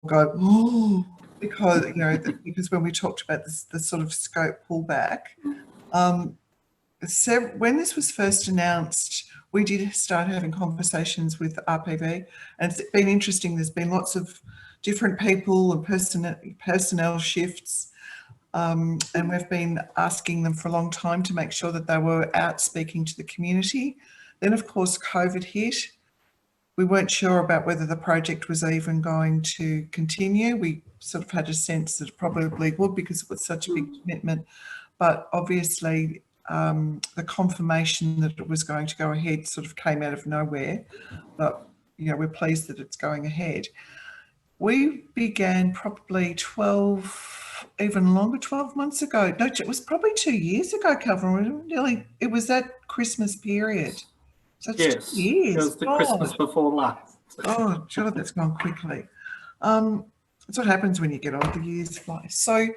go, oh, because, you know, because when we talked about this, the sort of scope pullback, when this was first announced, we did start having conversations with RPV, and it's been interesting. There's been lots of different people and personnel shifts, and we've been asking them for a long time to make sure that they were out speaking to the community. Then, of course, COVID hit. We weren't sure about whether the project was even going to continue. We sort of had a sense that it probably would because it was such a big commitment, but obviously the confirmation that it was going to go ahead sort of came out of nowhere. But, you know, we're pleased that it's going ahead. We began probably 12, even longer, 12 months ago. No, it was probably 2 years ago, Calvin. It was that Christmas period. So it's yes, 2 years. It was the Christmas before last. Oh, God, that's gone quickly. That's what happens when you get older, the years fly. So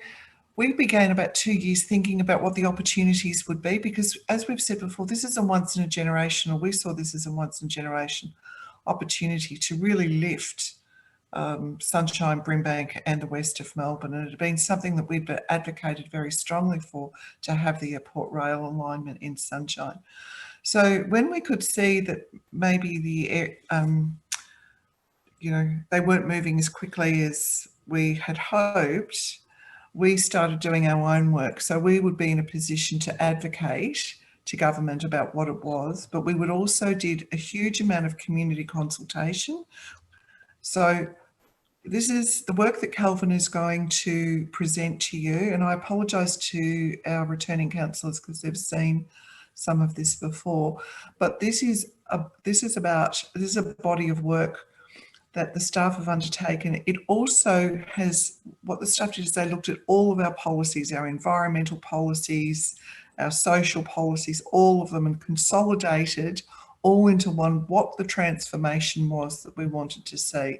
we began about 2 years thinking about what the opportunities would be, because as we've said before, this is a once in a generation, or we saw this as a once in a generation opportunity to really lift Sunshine, Brimbank and the west of Melbourne. And it had been something that we've advocated very strongly for, to have the airport rail alignment in Sunshine. So when we could see that maybe the you know, they weren't moving as quickly as we had hoped, we started doing our own work. So we would be in a position to advocate to government about what it was, but we would also did a huge amount of community consultation. So this is the work that Calvin is going to present to you, and I apologise to our returning councillors because they've seen some of this before, but this is a body of work that the staff have undertaken. It also has, what the staff did is they looked at all of our policies, our environmental policies, our social policies, all of them, and consolidated all into one, what the transformation was that we wanted to see.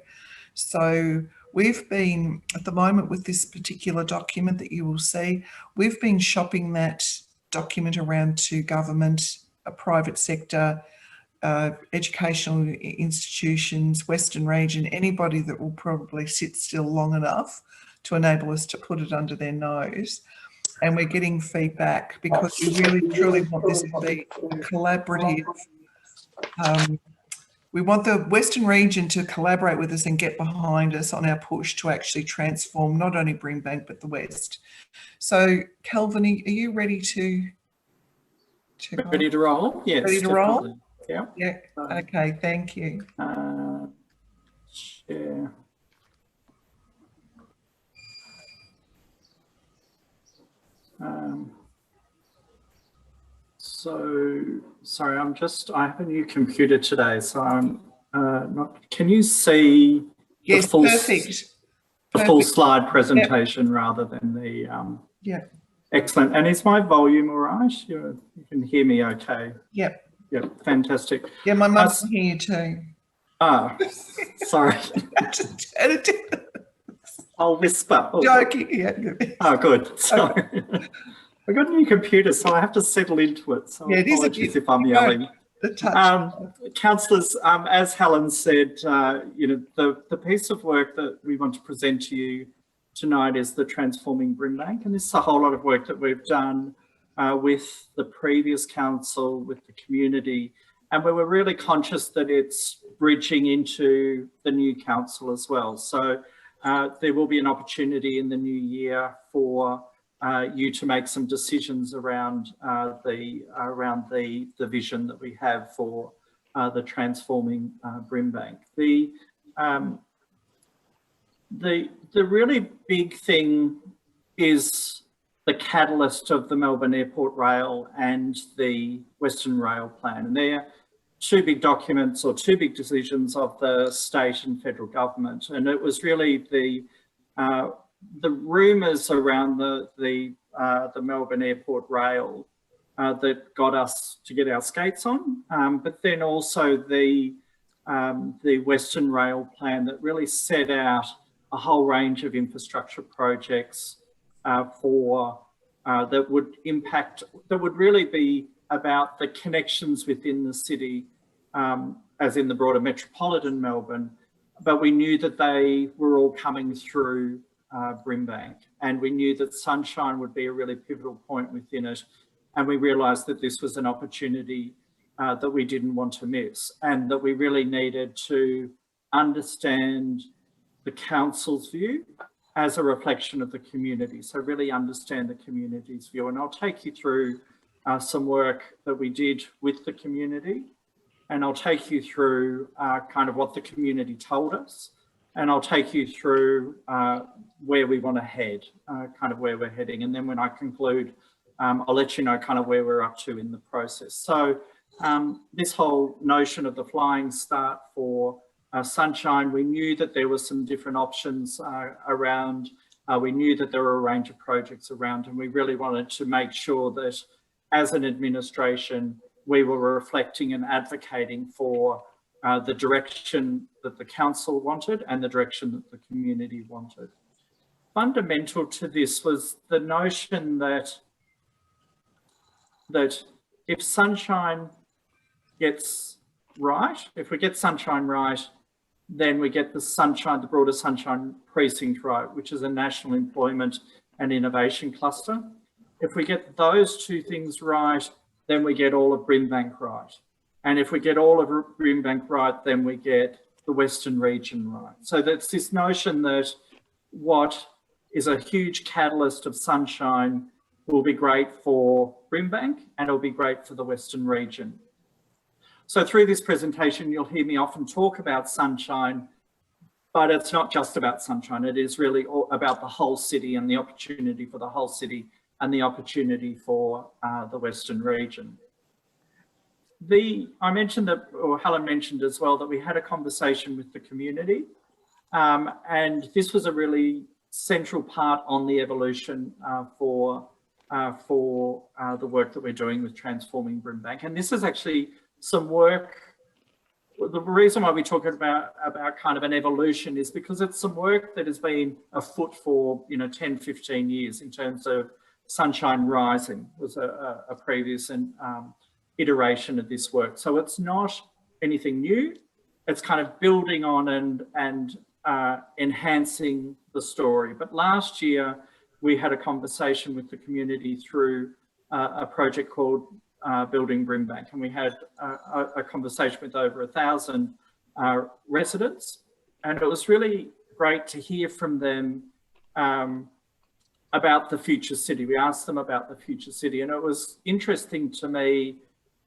So we've been, at the moment with this particular document that you will see, we've been shopping that document around to government, a private sector, educational institutions, Western region, anybody that will probably sit still long enough to enable us to put it under their nose. And we're getting feedback because we really truly want this to be a collaborative. We want the Western region to collaborate with us and get behind us on our push to actually transform not only Brimbank but the West. So, Calvin, are you ready to ready to roll? Yes. Ready to roll? Yeah. Yeah. Okay. Thank you. Share. So sorry, I have a new computer today, so I'm not. Can you see yes, the full, perfect. full slide presentation rather than the? Yeah. Excellent. And is my volume all right? You can hear me okay? Yep. Yep. Fantastic. Yeah, my mum can hear you too. Ah, sorry. I'll whisper. Joking. Yeah. Oh, good. So, I got a new computer, so I have to settle into it. So yeah, apologies if I'm yelling. Councillors, as Helen said, you know, the piece of work that we want to present to you tonight is the Transforming Brimbank, and this is a whole lot of work that we've done with the previous council, with the community, and we were really conscious that it's bridging into the new council as well. So there will be an opportunity in the new year for you to make some decisions around the vision that we have for the Transforming Brimbank. The really big thing is the catalyst of the Melbourne Airport Rail and the Western Rail Plan, and they're two big documents or two big decisions of the state and federal government. And it was really the rumours around the Melbourne Airport Rail that got us to get our skates on, but then also the Western Rail Plan that really set out a whole range of infrastructure projects that would impact, that would really be about the connections within the city, as in the broader metropolitan Melbourne, but we knew that they were all coming through Brimbank, and we knew that Sunshine would be a really pivotal point within it. And we realised that this was an opportunity that we didn't want to miss, and that we really needed to understand the council's view as a reflection of the community. So really understand the community's view. And I'll take you through some work that we did with the community, and I'll take you through kind of what the community told us, and I'll take you through where we want to head, kind of where we're heading. And then when I conclude, I'll let you know kind of where we're up to in the process. So this whole notion of the flying start for Sunshine, we knew that there were some different options around. We knew that there were a range of projects around, and we really wanted to make sure that as an administration, we were reflecting and advocating for the direction that the council wanted and the direction that the community wanted. Fundamental to this was the notion that if Sunshine gets right, if we get Sunshine right, then we get the broader Sunshine Precinct right, which is a national employment and innovation cluster. If we get those two things right, then we get all of Brimbank right. And if we get all of Brimbank right, then we get the Western region right. So that's this notion that what is a huge catalyst of Sunshine will be great for Brimbank, and it'll be great for the Western region. So through this presentation, you'll hear me often talk about Sunshine, but it's not just about Sunshine. It is really all about the whole city and the opportunity for the whole city and the opportunity for the Western region. I mentioned that, or Helen mentioned as well, that we had a conversation with the community, and this was a really central part on the evolution for the work that we're doing with transforming Brimbank. And this is actually some work. The reason why we talk about kind of an evolution is because it's some work that has been afoot for 10, 15 years in terms of Sunshine Rising was a previous iteration of this work. So it's not anything new. It's kind of building on and enhancing the story. But last year we had a conversation with the community through a project called Building Brimbank, and we had a conversation with over 1,000 residents, and it was really great to hear from them about the future city. We asked them about the future city, and it was interesting to me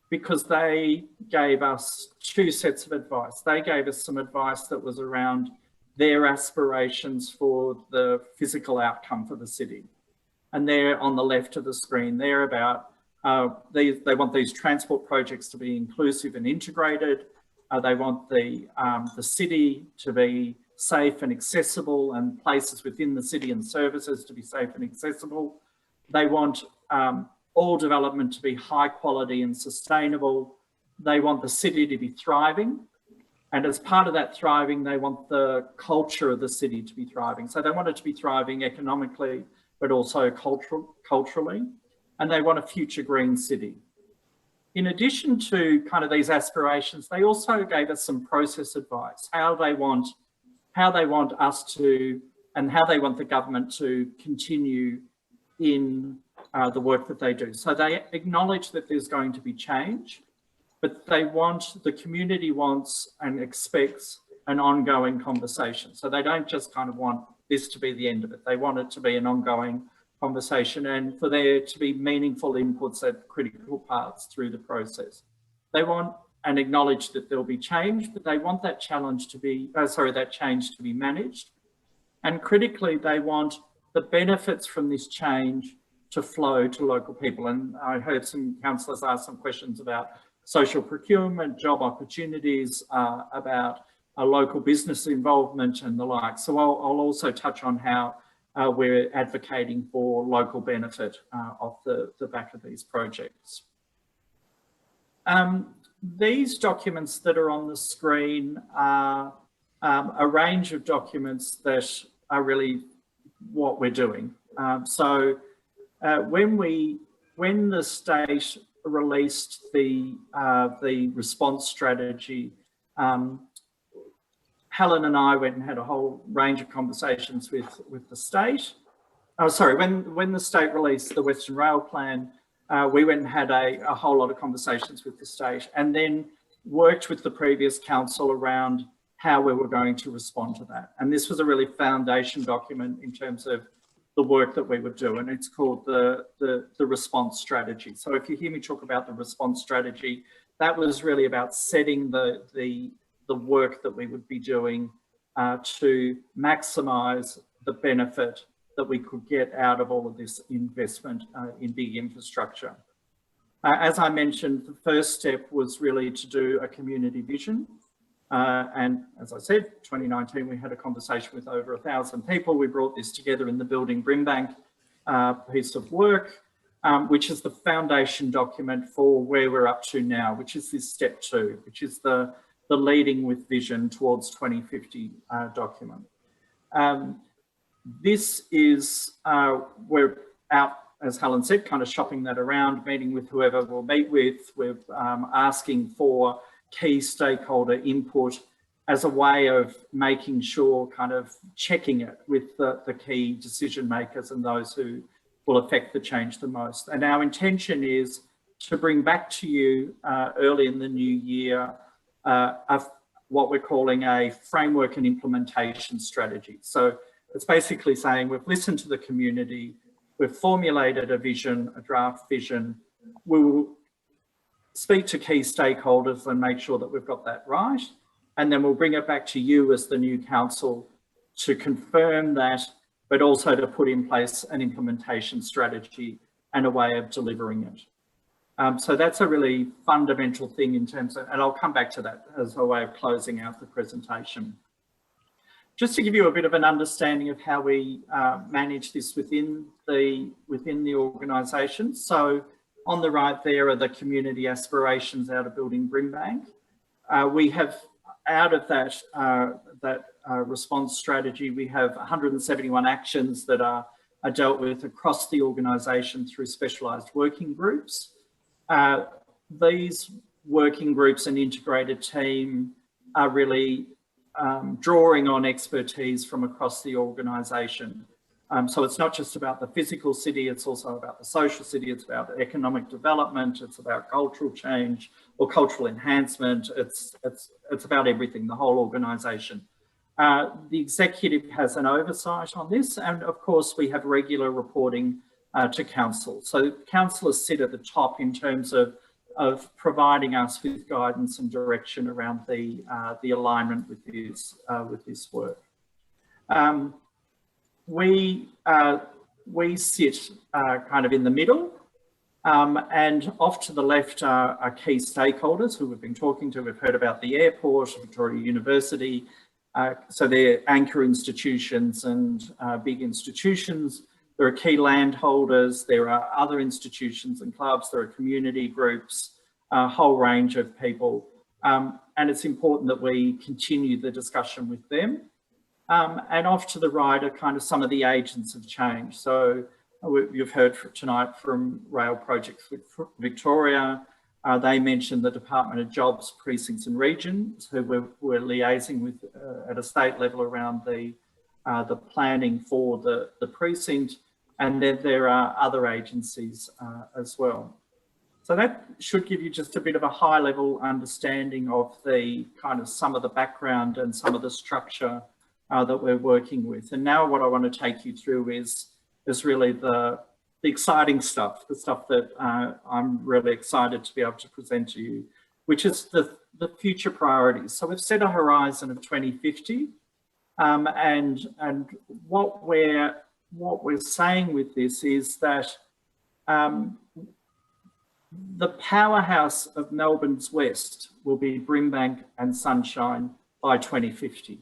because they gave us two sets of advice. They gave us some advice that was around their aspirations for the physical outcome for the city, and they're on the left of the screen. They're about they want these transport projects to be inclusive and integrated. They want the city to be safe and accessible, and places within the city and services to be safe and accessible. They want all development to be high quality and sustainable. They want the city to be thriving. And as part of that thriving, they want the culture of the city to be thriving. So they want it to be thriving economically, but also culturally. And they want a future green city. In addition to kind of these aspirations, they also gave us some process advice, how they want us to, and how they want the government to continue in the work that they do. So they acknowledge that there's going to be change, but the community wants and expects an ongoing conversation. So they don't just kind of want this to be the end of it. They want it to be an ongoing conversation, and for there to be meaningful inputs at critical parts through the process. They want and acknowledge that there'll be change, but they want that change to be managed. And critically, they want the benefits from this change to flow to local people. And I heard some councillors ask some questions about social procurement, job opportunities, about local business involvement and the like. So I'll also touch on how we're advocating for local benefit off the back of these projects. These documents that are on the screen are a range of documents that are really what we're doing. So when the state released the response strategy, Helen and I went and had a whole range of conversations with the state. Oh, sorry, when the state released the Western Rail Plan, we went and had a whole lot of conversations with the state, and then worked with the previous council around how we were going to respond to that. And this was a really foundation document in terms of the work that we would do, and it's called the response strategy. So if you hear me talk about the response strategy, that was really about setting the work that we would be doing to maximise the benefit that we could get out of all of this investment in big infrastructure. As I mentioned, the first step was really to do a community vision. And as I said, 2019, we had a conversation with over 1,000 people. We brought this together in the Building Brimbank piece of work, which is the foundation document for where we're up to now, which is this step 2, which is the Leading with Vision towards 2050 document. This is, we're out, as Helen said, kind of shopping that around, meeting with whoever we'll meet with. We're asking for key stakeholder input as a way of making sure, kind of checking it with the key decision makers and those who will affect the change the most. And our intention is to bring back to you early in the new year what we're calling a framework and implementation strategy. So it's basically saying we've listened to the community, we've formulated a vision, a draft vision. We will speak to key stakeholders and make sure that we've got that right. And then we'll bring it back to you as the new council to confirm that, but also to put in place an implementation strategy and a way of delivering it. So that's a really fundamental thing in terms of, and I'll come back to that as a way of closing out the presentation. Just to give you a bit of an understanding of how we manage this within the organisation. So on the right there are the community aspirations out of Building Brimbank. We have, out of that response strategy, we have 171 actions that are dealt with across the organisation through specialised working groups. These working groups and integrated team are really drawing on expertise from across the organisation. So it's not just about the physical city, it's also about the social city, it's about economic development, it's about cultural change or cultural enhancement, it's about everything, the whole organisation. The executive has an oversight on this, and of course we have regular reporting to council. So councillors sit at the top in terms of providing us with guidance and direction around the alignment with this work. We sit kind of in the middle, and off to the left are key stakeholders who we've been talking to. We've heard about the airport, Victoria University, so they're anchor institutions and big institutions. There are key landholders, there are other institutions and clubs, there are community groups, a whole range of people. And it's important that we continue the discussion with them. And off to the right are kind of some of the agents of change. So you've heard tonight from Rail Projects Victoria. They mentioned the Department of Jobs, Precincts and Regions, who we're liaising with at a state level around the planning for the precinct. And then there are other agencies as well. So that should give you just a bit of a high level understanding of the kind of some of the background and some of the structure that we're working with. And now what I want to take you through is really the exciting stuff, the stuff that I'm really excited to be able to present to you, which is the future priorities. So we've set a horizon of 2050, and what we're saying with this is that the powerhouse of Melbourne's West will be Brimbank and Sunshine by 2050.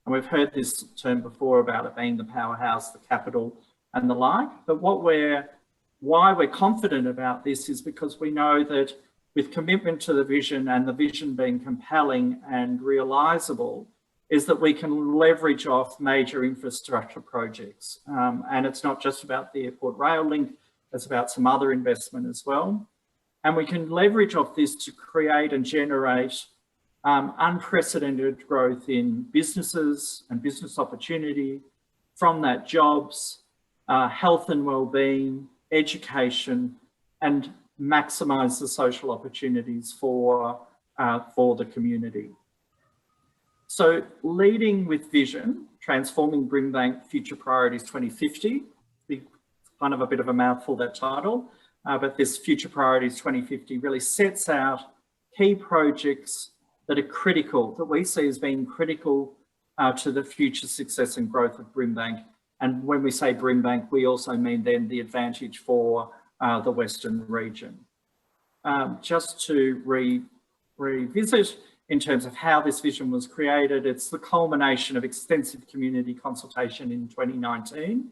And we've heard this term before about it being the powerhouse, the capital and the like. But why we're confident about this is because we know that with commitment to the vision and the vision being compelling and realisable, is that we can leverage off major infrastructure projects. And it's not just about the airport rail link, it's about some other investment as well. And we can leverage off this to create and generate unprecedented growth in businesses and business opportunity, from that jobs, health and well-being, education, and maximise the social opportunities for the community. So leading with vision, transforming Brimbank Future Priorities 2050, kind of a bit of a mouthful, that title, but this Future Priorities 2050 really sets out key projects that are critical, that we see as being critical to the future success and growth of Brimbank. And when we say Brimbank, we also mean then the advantage for the Western region. Just to revisit in terms of how this vision was created, it's the culmination of extensive community consultation in 2019,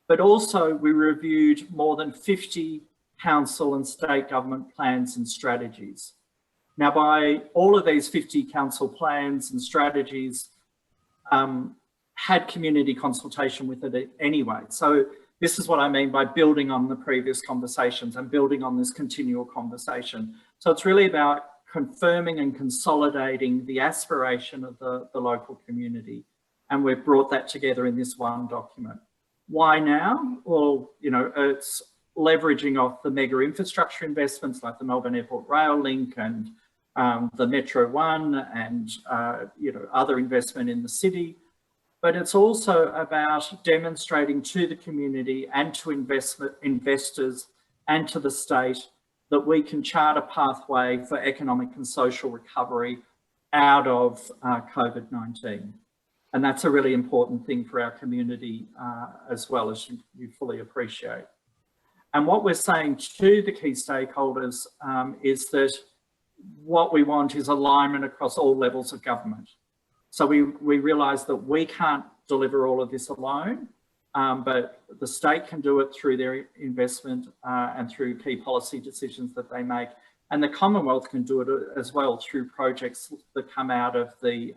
but also we reviewed more than 50 council and state government plans and strategies. Now, by all of these 50 council plans and strategies had community consultation with it anyway. So this is what I mean by building on the previous conversations and building on this continual conversation. So it's really about confirming and consolidating the aspiration of the local community. And we've brought that together in this one document. Why now? Well, you know, it's leveraging off the mega infrastructure investments like the Melbourne Airport Rail Link and the Metro One and, you know, other investment in the city. But it's also about demonstrating to the community and to investors and to the state that we can chart a pathway for economic and social recovery out of COVID-19. And that's a really important thing for our community as well, as you fully appreciate. And what we're saying to the key stakeholders is that what we want is alignment across all levels of government. So we realise that we can't deliver all of this alone, but the state can do it through their investment and through key policy decisions that they make. And the Commonwealth can do it as well through projects that come out of the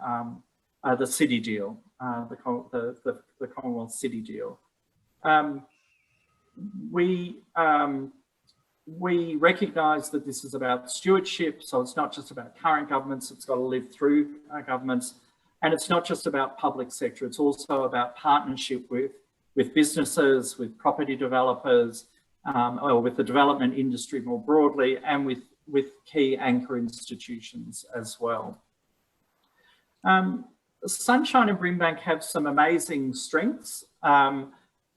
city deal, the Commonwealth City deal. We recognise that this is about stewardship, so it's not just about current governments, it's got to live through governments. And it's not just about public sector, it's also about partnership with businesses, with property developers, or with the development industry more broadly, and with key anchor institutions as well. Sunshine and Brimbank have some amazing strengths.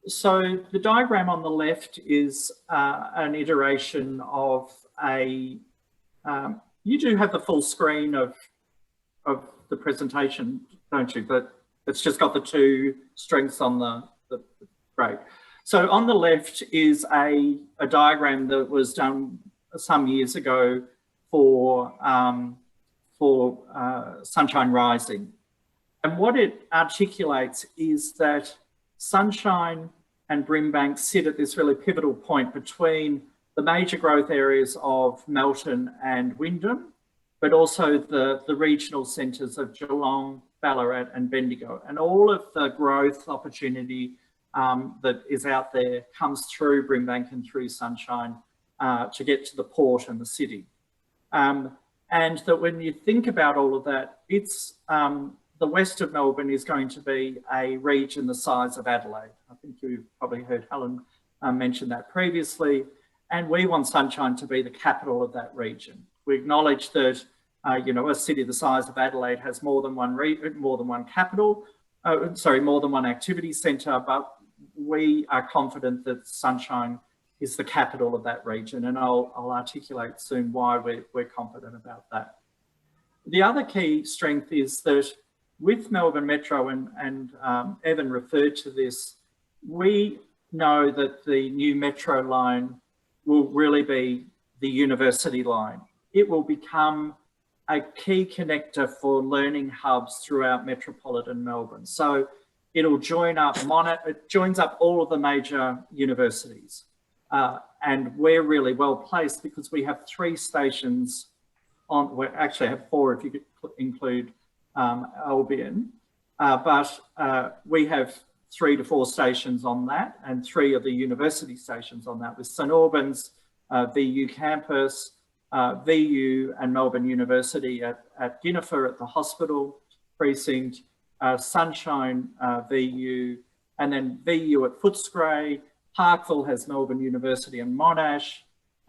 So the diagram on the left is an iteration of a, you do have the full screen of the presentation, don't you? But it's just got the two strengths on the great. So on the left is a diagram that was done some years ago for Sunshine Rising. And what it articulates is that Sunshine and Brimbank sit at this really pivotal point between the major growth areas of Melton and Wyndham, but also the regional centres of Geelong, Ballarat and Bendigo. And all of the growth opportunity that is out there comes through Brimbank and through Sunshine to get to the port and the city. And that when you think about all of that, it's the west of Melbourne is going to be a region the size of Adelaide. I think you've probably heard Helen mention that previously. And we want Sunshine to be the capital of that region. We acknowledge that you know, a city the size of Adelaide has more than one capital, more than one activity centre, but we are confident that Sunshine is the capital of that region, and I'll articulate soon why we're confident about that. The other key strength is that with Melbourne Metro, and Evan referred to this, we know that the new Metro line will really be the university line. It will become a key connector for learning hubs throughout metropolitan Melbourne. So it'll join up, it joins up all of the major universities. And we're really well placed because we have 3 stations on, we actually have 4 if you could include Albion, but we have 3 to 4 stations on that and 3 of the university stations on that with St Albans, VU campus, VU and Melbourne University at Ginnifer at the hospital precinct, Sunshine VU, and then VU at Footscray. Parkville has Melbourne University and Monash.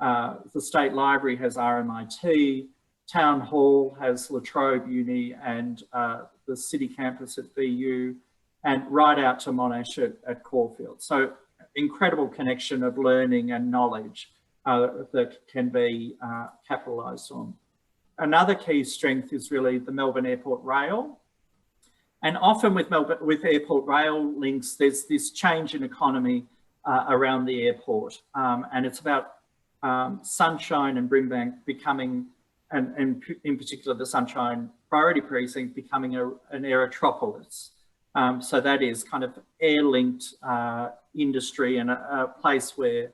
The State Library has RMIT. Town Hall has La Trobe Uni and the city campus at VU, and right out to Monash at Caulfield. So incredible connection of learning and knowledge that can be capitalised on. Another key strength is really the Melbourne Airport Rail. And often with airport rail links, there's this change in economy around the airport. And it's about Sunshine and Brimbank becoming, and in particular the Sunshine Priority Precinct, becoming an aerotropolis. So that is kind of air-linked industry and a place where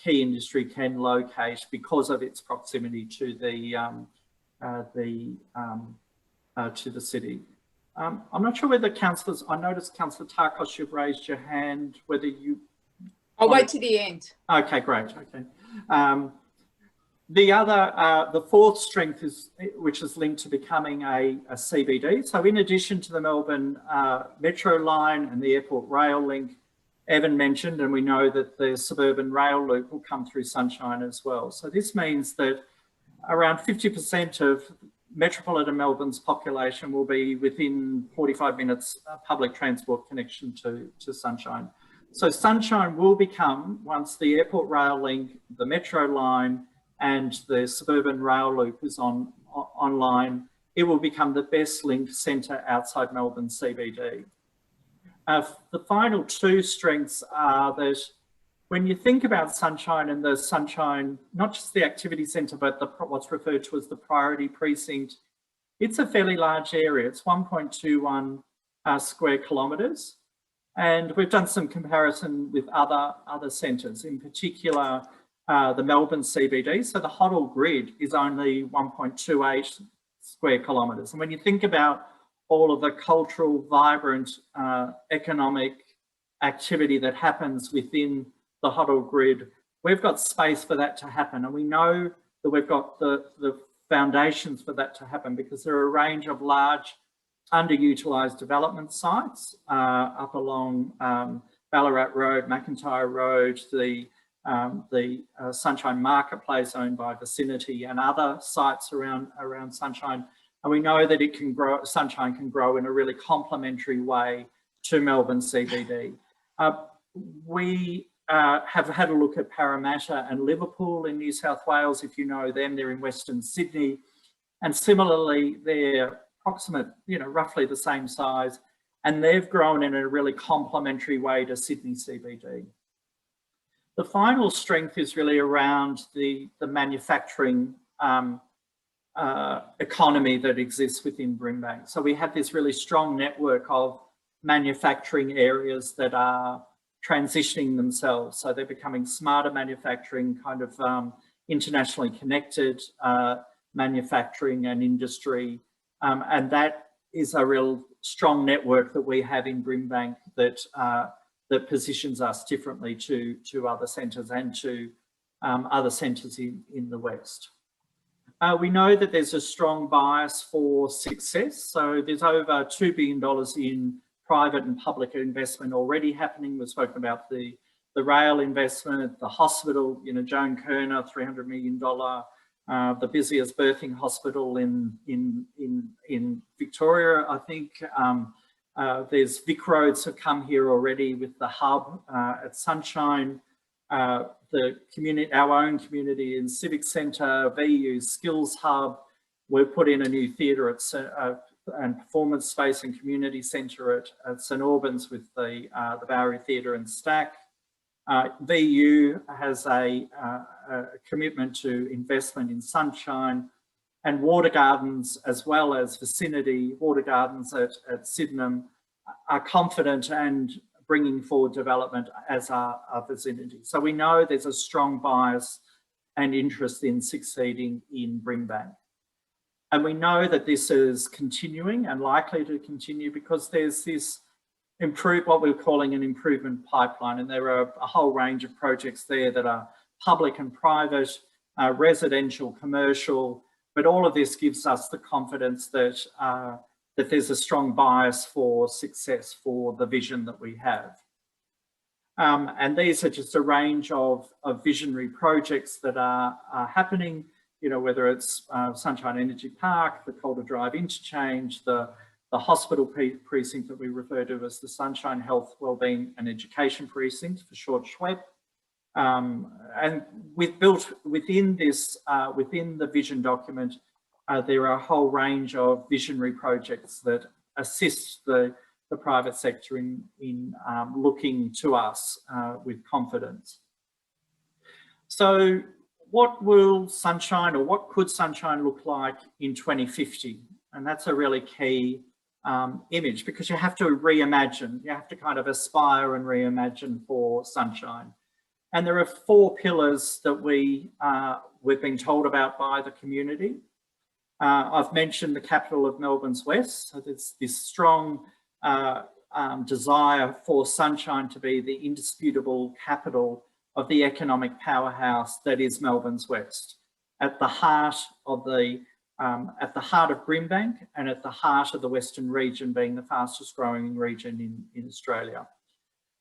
key industry can locate because of its proximity to the city. I'm not sure whether councillors, I noticed Councillor Tarkos, you've raised your hand, whether you... I'll wait to the end. Okay, great, okay. The fourth strength is, which is linked to becoming a CBD. So in addition to the Melbourne Metro line and the airport rail link, Evan mentioned, and we know that the suburban rail loop will come through Sunshine as well. So this means that around 50% of metropolitan Melbourne's population will be within 45 minutes public transport connection to Sunshine. So Sunshine will become, once the airport rail link, the metro line and the suburban rail loop is online, it will become the best linked centre outside Melbourne CBD. The final two strengths are that when you think about Sunshine and the Sunshine, not just the activity centre, but what's referred to as the priority precinct, it's a fairly large area. It's 1.21 square kilometres. And we've done some comparison with other centres, in particular, the Melbourne CBD. So the Hoddle grid is only 1.28 square kilometres. And when you think about all of the cultural, vibrant, economic activity that happens within the Hoddle grid, we've got space for that to happen. And we know that we've got the foundations for that to happen because there are a range of large underutilised development sites up along Ballarat Road, McIntyre Road, the Sunshine Marketplace owned by Vicinity and other sites around Sunshine. And we know that it can grow, Sunshine can grow in a really complementary way to Melbourne CBD. We have had a look at Parramatta and Liverpool in New South Wales. If you know them, they're in Western Sydney. And similarly, they're approximate, roughly the same size. And they've grown in a really complementary way to Sydney CBD. The final strength is really around the manufacturing economy that exists within Brimbank. So we have this really strong network of manufacturing areas that are transitioning themselves. So they're becoming smarter manufacturing, kind of internationally connected manufacturing and industry. And that is a real strong network that we have in Brimbank that positions us differently to other centres and to other centres in the West. We know that there's a strong bias for success. So there's over $2 billion in private and public investment already happening. We've spoken about the rail investment, the hospital, Joan Kerner, $300 million, the busiest birthing hospital in Victoria, I think. There's Vic Roads have come here already with the hub at Sunshine. The community, our own community in Civic Centre, VU Skills Hub. We've put in a new theatre and performance space and community centre at St Albans with the Bowery Theatre and Stack. VU has a commitment to investment in Sunshine, and Water Gardens, as well as Vicinity, Water Gardens at Sydenham, are confident and bringing forward development as our Vicinity. So we know there's a strong bias and interest in succeeding in Brimbank. And we know that this is continuing and likely to continue because there's this what we're calling an improvement pipeline. And there are a whole range of projects there that are public and private, residential, commercial, but all of this gives us the confidence that, that there's a strong bias for success for the vision that we have. And these are just a range of visionary projects that are happening, you know, whether it's Sunshine Energy Park, the Calder Drive Interchange, the hospital precinct that we refer to as the Sunshine Health, Wellbeing and Education Precinct, for short SHWEP. And we've built within this, within the vision document, there are a whole range of visionary projects that assist the private sector in looking to us with confidence. So what will Sunshine, or what could Sunshine look like in 2050? And that's a really key image, because you have to reimagine, you have to kind of aspire and reimagine for Sunshine. And there are 4 pillars that we've been told about by the community. I've mentioned the capital of Melbourne's West. So there's this strong desire for Sunshine to be the indisputable capital of the economic powerhouse that is Melbourne's West, at the heart of Brimbank and at the heart of the Western region, being the fastest growing region in Australia.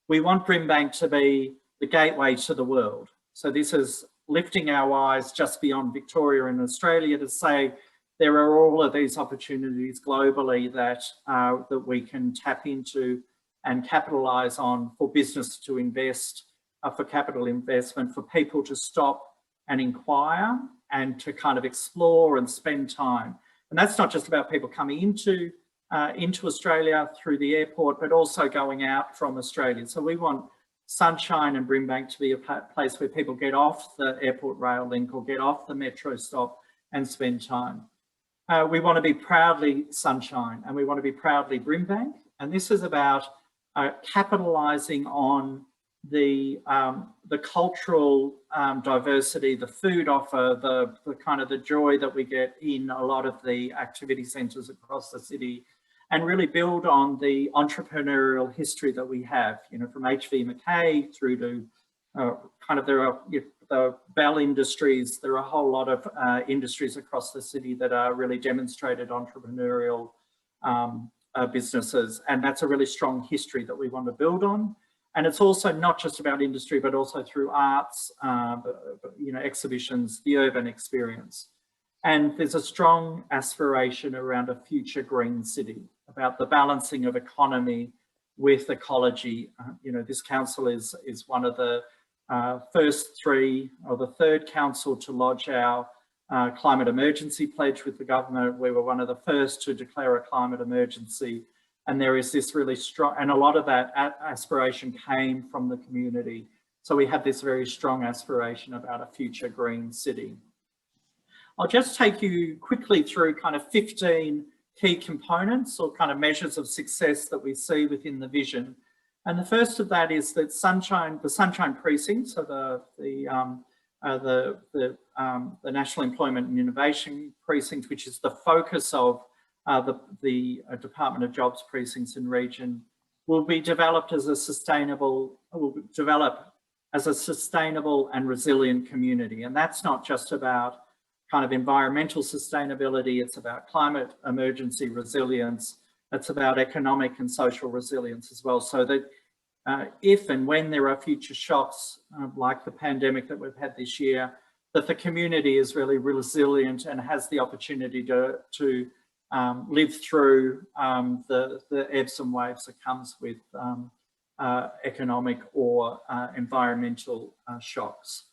We want Brimbank to be the gateway to the world. So this is lifting our eyes just beyond Victoria and Australia to say there are all of these opportunities globally that, that we can tap into and capitalise on for business to invest, for capital investment, for people to stop and inquire and to kind of explore and spend time. And that's not just about people coming into Australia through the airport, but also going out from Australia. So we want Sunshine and Brimbank to be a place where people get off the airport rail link or get off the metro stop and spend time. We want to be proudly Sunshine, and we want to be proudly Brimbank. And this is about capitalising on the cultural diversity, the food offer, the kind of the joy that we get in a lot of the activity centres across the city, and really build on the entrepreneurial history that we have, you know, from HV Mackay through to kind of the Bell Industries. There are a whole lot of industries across the city that are really demonstrated entrepreneurial businesses, and that's a really strong history that we want to build on. And it's also not just about industry, but also through arts, you know, exhibitions, the urban experience. And there's a strong aspiration around a future green city, about the balancing of economy with ecology. You know, this council is one of the first 3 or the 3rd council to lodge our climate emergency pledge with the government. We were one of the first to declare a climate emergency. And there is this really strong, and a lot of that aspiration came from the community. So we have this very strong aspiration about a future green city. I'll just take you quickly through kind of 15 key components or kind of measures of success that we see within the vision. And the first of that is that the Sunshine Precinct, so the National Employment and Innovation Precinct, which is the focus of the Department of Jobs precincts and region, will be developed as a sustainable, and resilient community. And that's not just about kind of environmental sustainability, it's about climate emergency resilience, it's about economic and social resilience as well. So that if and when there are future shocks like the pandemic that we've had this year, that the community is really resilient and has the opportunity to live through the ebbs and waves that comes with economic or environmental shocks.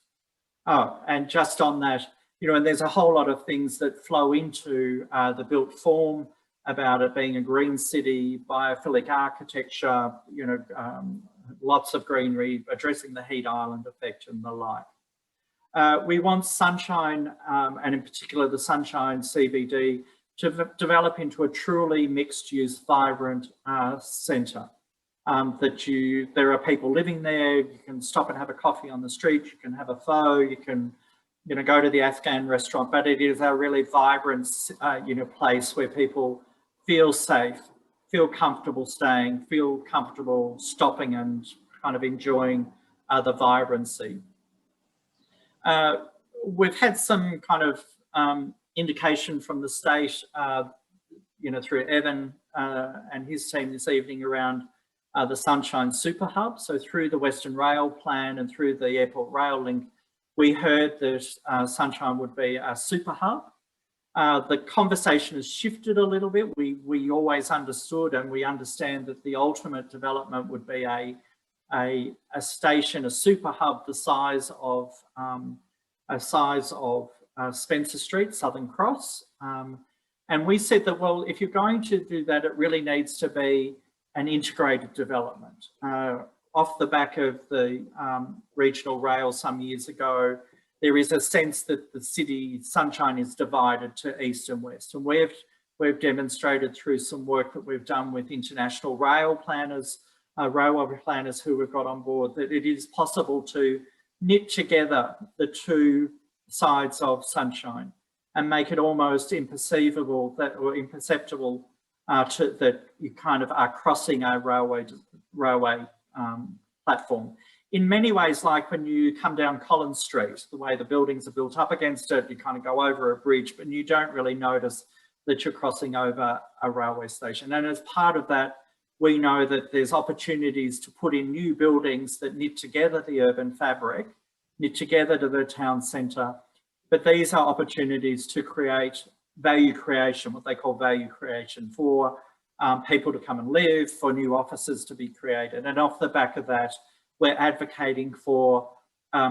Oh, and just on that, you know, and there's a whole lot of things that flow into the built form about it being a green city, biophilic architecture, you know, lots of greenery, addressing the heat island effect and the like. We want Sunshine, and in particular the Sunshine CBD, to develop into a truly mixed-use, vibrant centre. There are people living there, you can stop and have a coffee on the street, you can have a pho, you can, you know, go to the Afghan restaurant, but it is a really vibrant, you know, place where people feel safe, feel comfortable staying, feel comfortable stopping and kind of enjoying the vibrancy. we've had some kind of indication from the state, you know, through Evan and his team this evening around the Sunshine Super Hub. So through the Western Rail plan and through the Airport Rail Link, we heard that Sunshine would be a super hub. The conversation has shifted a little bit. We always understood, and we understand, that the ultimate development would be a station, a super hub the size of Spencer Street, Southern Cross. And we said that, well, if you're going to do that, it really needs to be an integrated development. Off the back of the regional rail some years ago, there is a sense that the city Sunshine is divided to east and west. And we've demonstrated through some work that we've done with international rail planners, railway planners who we've got on board, that it is possible to knit together the two sides of Sunshine and make it almost imperceptible that you kind of are crossing a railway platform. In many ways, like when you come down Collins Street, the way the buildings are built up against it, you kind of go over a bridge, but you don't really notice that you're crossing over a railway station. And as part of that, we know that there's opportunities to put in new buildings that knit together the urban fabric, knit together to the town centre. But these are opportunities to create value creation, what they call value creation, for people to come and live, for new offices to be created. And off the back of that, we're advocating for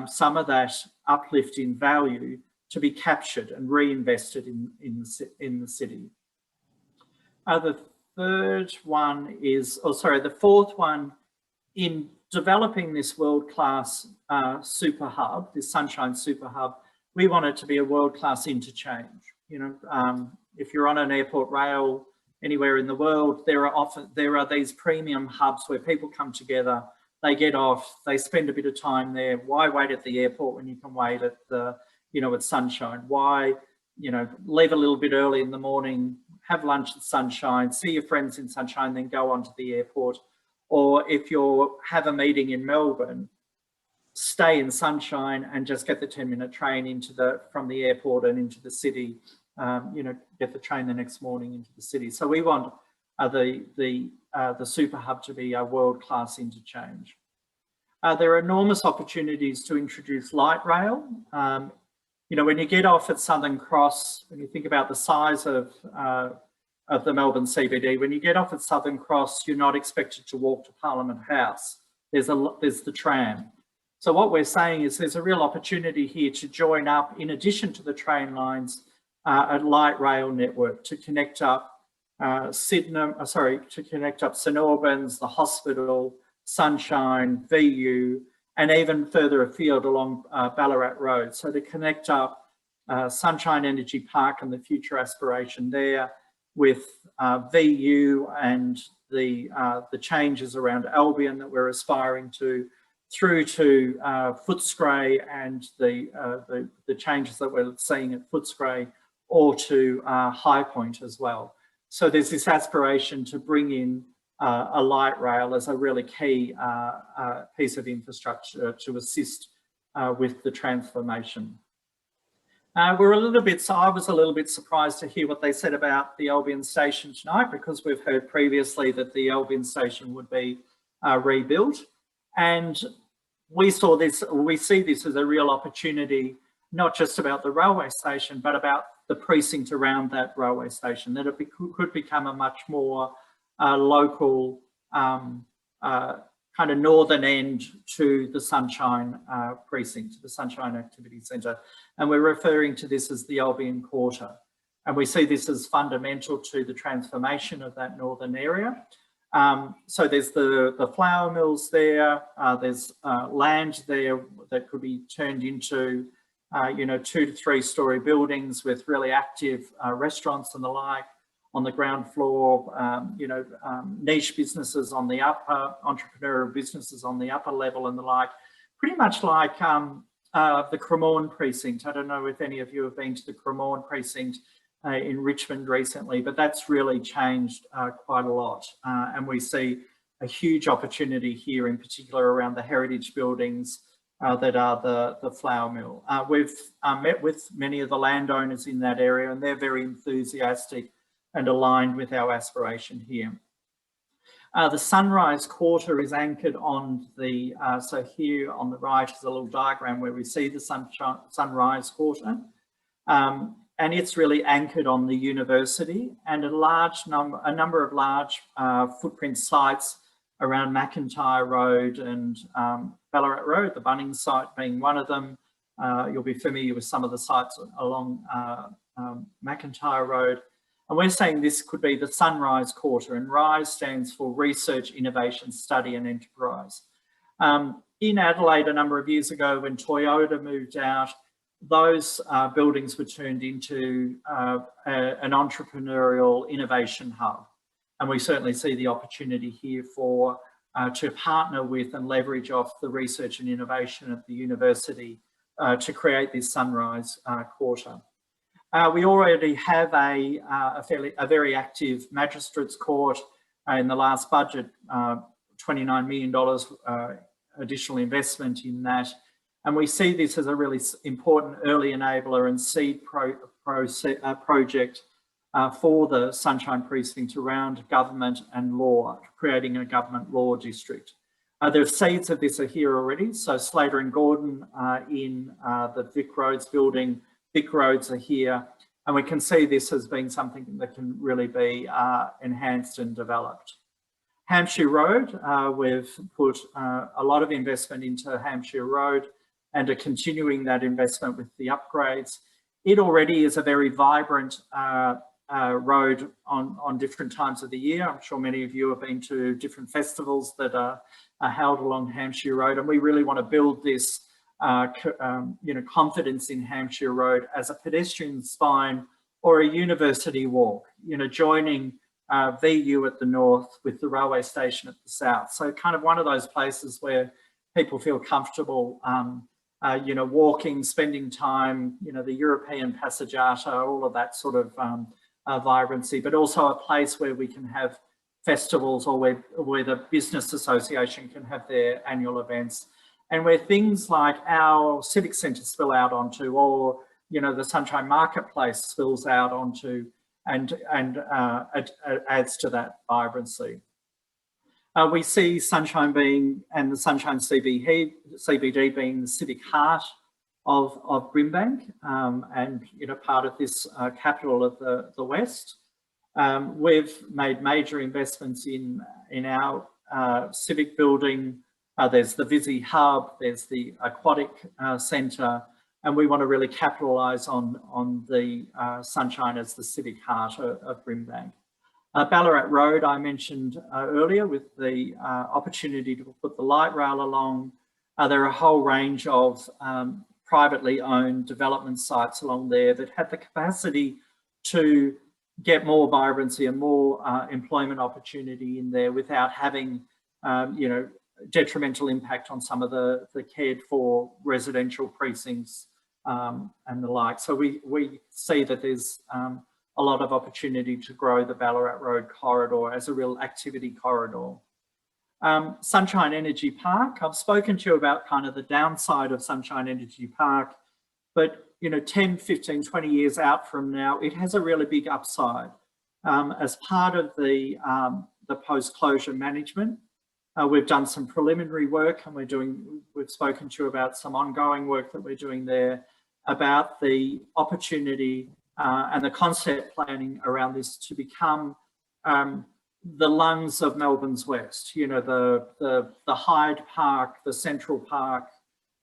some of that uplift in value to be captured and reinvested in the city. The fourth one, in developing this world-class super hub, this Sunshine Super Hub, we want it to be a world-class interchange. You know, if you're on an airport rail anywhere in the world, there are these premium hubs where people come together, they get off, they spend a bit of time there. Why wait at the airport when you can wait at the, you know, at Sunshine? Why, you know, leave a little bit early in the morning, have lunch at Sunshine, see your friends in Sunshine, then go on to the airport. Or if you have a meeting in Melbourne, stay in Sunshine and just get the 10-minute train from the airport and into the city. You know, get the train the next morning into the city. So we want the super hub to be a world-class interchange. There are enormous opportunities to introduce light rail. You know, when you get off at Southern Cross, when you think about the size of the Melbourne CBD, when you get off at Southern Cross, you're not expected to walk to Parliament House. There's the tram. So what we're saying is there's a real opportunity here to join up, in addition to the train lines, a light rail network to connect up to connect up St Albans, the hospital, Sunshine, VU, and even further afield along Ballarat Road. So to connect up Sunshine Energy Park and the future aspiration there with VU and the changes around Albion that we're aspiring to, through to Footscray and the changes that we're seeing at Footscray, or to High Point as well. So there's this aspiration to bring in a light rail as a really key piece of infrastructure to assist with the transformation. I was a little bit surprised to hear what they said about the Albion station tonight, because we've heard previously that the Albion station would be rebuilt. And we see this as a real opportunity, not just about the railway station, but about the precinct around that railway station, that it could become a much more local kind of northern end to the Sunshine precinct, the Sunshine Activity Centre. And we're referring to this as the Albion Quarter. And we see this as fundamental to the transformation of that northern area. So there's the flour mills there, there's land there that could be turned into you know, 2 to 3 story buildings with really active restaurants and the like on the ground floor, you know, niche businesses on the upper, entrepreneurial businesses on the upper level and the like, pretty much like the Cremorne precinct. I don't know if any of you have been to the Cremorne precinct in Richmond recently, but that's really changed quite a lot. And we see a huge opportunity here, in particular around the heritage buildings, that are the flour mill. We've met with many of the landowners in that area, and they're very enthusiastic and aligned with our aspiration here. The Sunrise Quarter is anchored on the, so here on the right is a little diagram where we see the Sunrise Quarter. And it's really anchored on the university and a number of large footprint sites around McIntyre Road and Ballarat Road, the Bunnings site being one of them. You'll be familiar with some of the sites along McIntyre Road. And we're saying this could be the Sunrise Quarter, and RISE stands for Research, Innovation, Study and Enterprise. In Adelaide a number of years ago when Toyota moved out, those buildings were turned into an entrepreneurial innovation hub. And we certainly see the opportunity here for to partner with and leverage off the research and innovation at the university to create this Sunrise Quarter. We already have a very active magistrates court in the last budget, $29 million additional investment in that. And we see this as a really important early enabler and seed project for the Sunshine Precinct around government and law, creating a government law district. The seeds of this are here already. So Slater and Gordon in the Vic Roads building, Vic Roads are here. And we can see this as being something that can really be enhanced and developed. Hampshire Road, we've put a lot of investment into Hampshire Road and are continuing that investment with the upgrades. It already is a very vibrant road on different times of the year. I'm sure many of you have been to different festivals that are held along Hampshire Road, and we really want to build this confidence in Hampshire Road as a pedestrian spine or a university walk, joining VU at the north with the railway station at the south. So kind of one of those places where people feel comfortable, walking, spending time, the European Passeggiata, all of that sort of vibrancy, but also a place where we can have festivals or where the business association can have their annual events, and where things like our civic centre spill out onto, or the Sunshine Marketplace spills out onto, and adds to that vibrancy. We see Sunshine and the Sunshine CBD being the civic heart of Brimbank, and part of this capital of the West. We've made major investments in our civic building. There's the Visi Hub, there's the Aquatic Centre, and we want to really capitalise on the Sunshine as the civic heart of Brimbank. Ballarat Road, I mentioned earlier, with the opportunity to put the light rail along. There are a whole range of privately owned development sites along there that have the capacity to get more vibrancy and more employment opportunity in there without having, detrimental impact on some of the cared for residential precincts and the like. So we see that there's a lot of opportunity to grow the Ballarat Road corridor as a real activity corridor. Sunshine Energy Park, I've spoken to you about kind of the downside of Sunshine Energy Park, but 10, 15, 20 years out from now, it has a really big upside. As part of the post-closure management, we've done some preliminary work, and we've spoken to you about some ongoing work that we're doing there about the opportunity and the concept planning around this to become the lungs of Melbourne's West. The Hyde Park, the Central Park,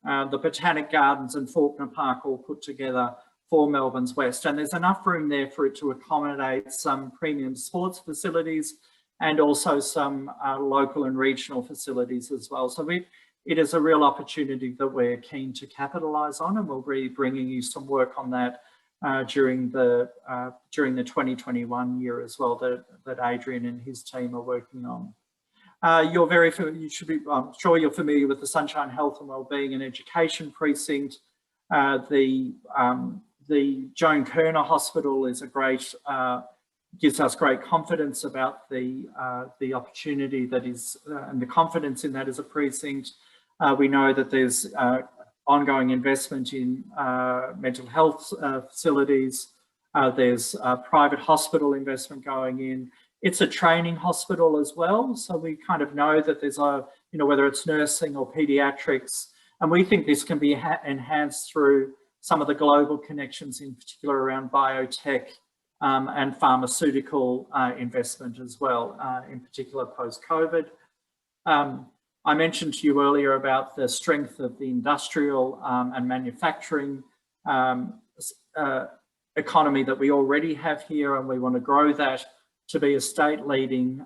the Botanic Gardens and Faulkner Park all put together for Melbourne's West. And there's enough room there for it to accommodate some premium sports facilities and also some local and regional facilities as well. So it is a real opportunity that we're keen to capitalise on, and we'll be bringing you some work on that during the 2021 year as well, that Adrian and his team are working on. I'm sure you're familiar with the Sunshine Health and Wellbeing and Education Precinct. The Joan Kerner Hospital is gives us great confidence about the opportunity that is, and the confidence in that as a precinct. We know that there's ongoing investment in mental health facilities. There's private hospital investment going in. It's a training hospital as well. So we kind of know that there's whether it's nursing or pediatrics, and we think this can be enhanced through some of the global connections, in particular around biotech and pharmaceutical investment as well, in particular post-COVID. I mentioned to you earlier about the strength of the industrial and manufacturing economy that we already have here, and we want to grow that to be a state-leading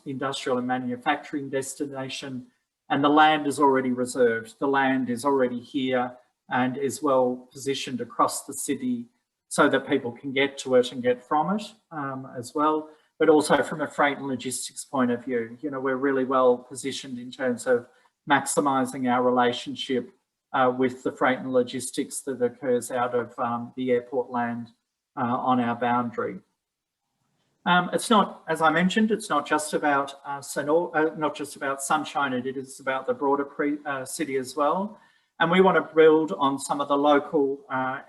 industrial and manufacturing destination. And the land is already reserved. The land is already here and is well positioned across the city so that people can get to it and get from it as well. But also from a freight and logistics point of view, we're really well positioned in terms of maximising our relationship with the freight and logistics that occurs out of the airport land on our boundary. It's not, as I mentioned, it's not just about Sunshine. It is about the broader city as well. And we want to build on some of the local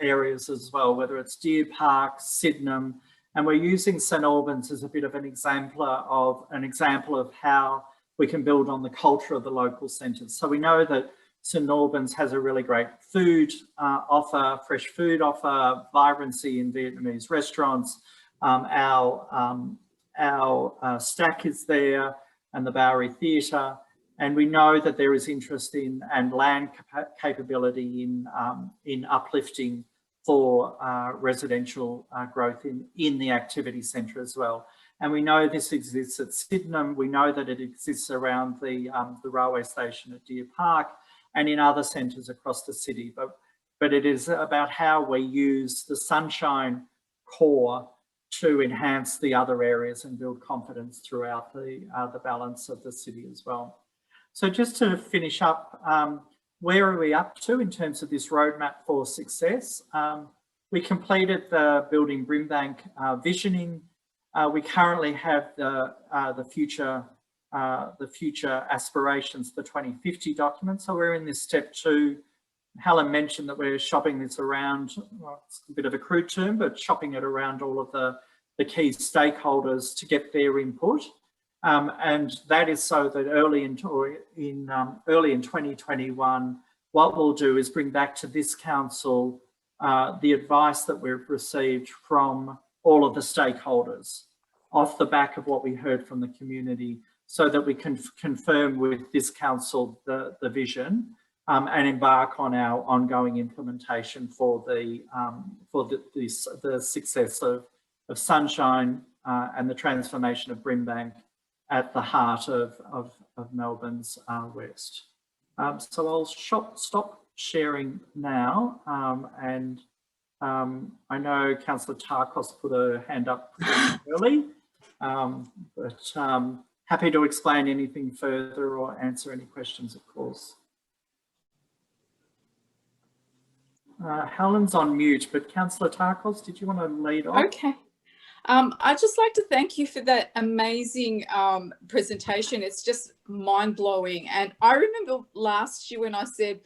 areas as well, whether it's Deer Park, Sydenham, and we're using St Albans as a bit of an example of how we can build on the culture of the local centres. So we know that St Albans has a really great food offer, fresh food offer, vibrancy in Vietnamese restaurants. Our stack is there, and the Bowery Theatre, and we know that there is interest in and land capability in uplifting for residential growth in the activity centre as well. And we know this exists at Sydenham. We know that it exists around the railway station at Deer Park and in other centres across the city. But it is about how we use the Sunshine core to enhance the other areas and build confidence throughout the balance of the city as well. So just to finish up, where are we up to in terms of this roadmap for success? We completed the Building Brimbank visioning. We currently have the future aspirations, the 2050 document. So we're in this step 2. Helen mentioned that we're shopping this around, well, it's a bit of a crude term, but shopping it around all of the key stakeholders to get their input. And that is so that early in 2021, what we'll do is bring back to this council the advice that we've received from all of the stakeholders off the back of what we heard from the community, so that we can confirm with this council the vision and embark on our ongoing implementation for the success of Sunshine and the transformation of Brimbank at the heart of Melbourne's West. So I'll stop sharing now, and I know Councillor Tarkos put her hand up early, but happy to explain anything further or answer any questions, of course. Helen's on mute, but Councillor Tarkos, did you want to lead on? Okay. I'd just like to thank you for that amazing presentation. It's just mind-blowing. And I remember last year when I said,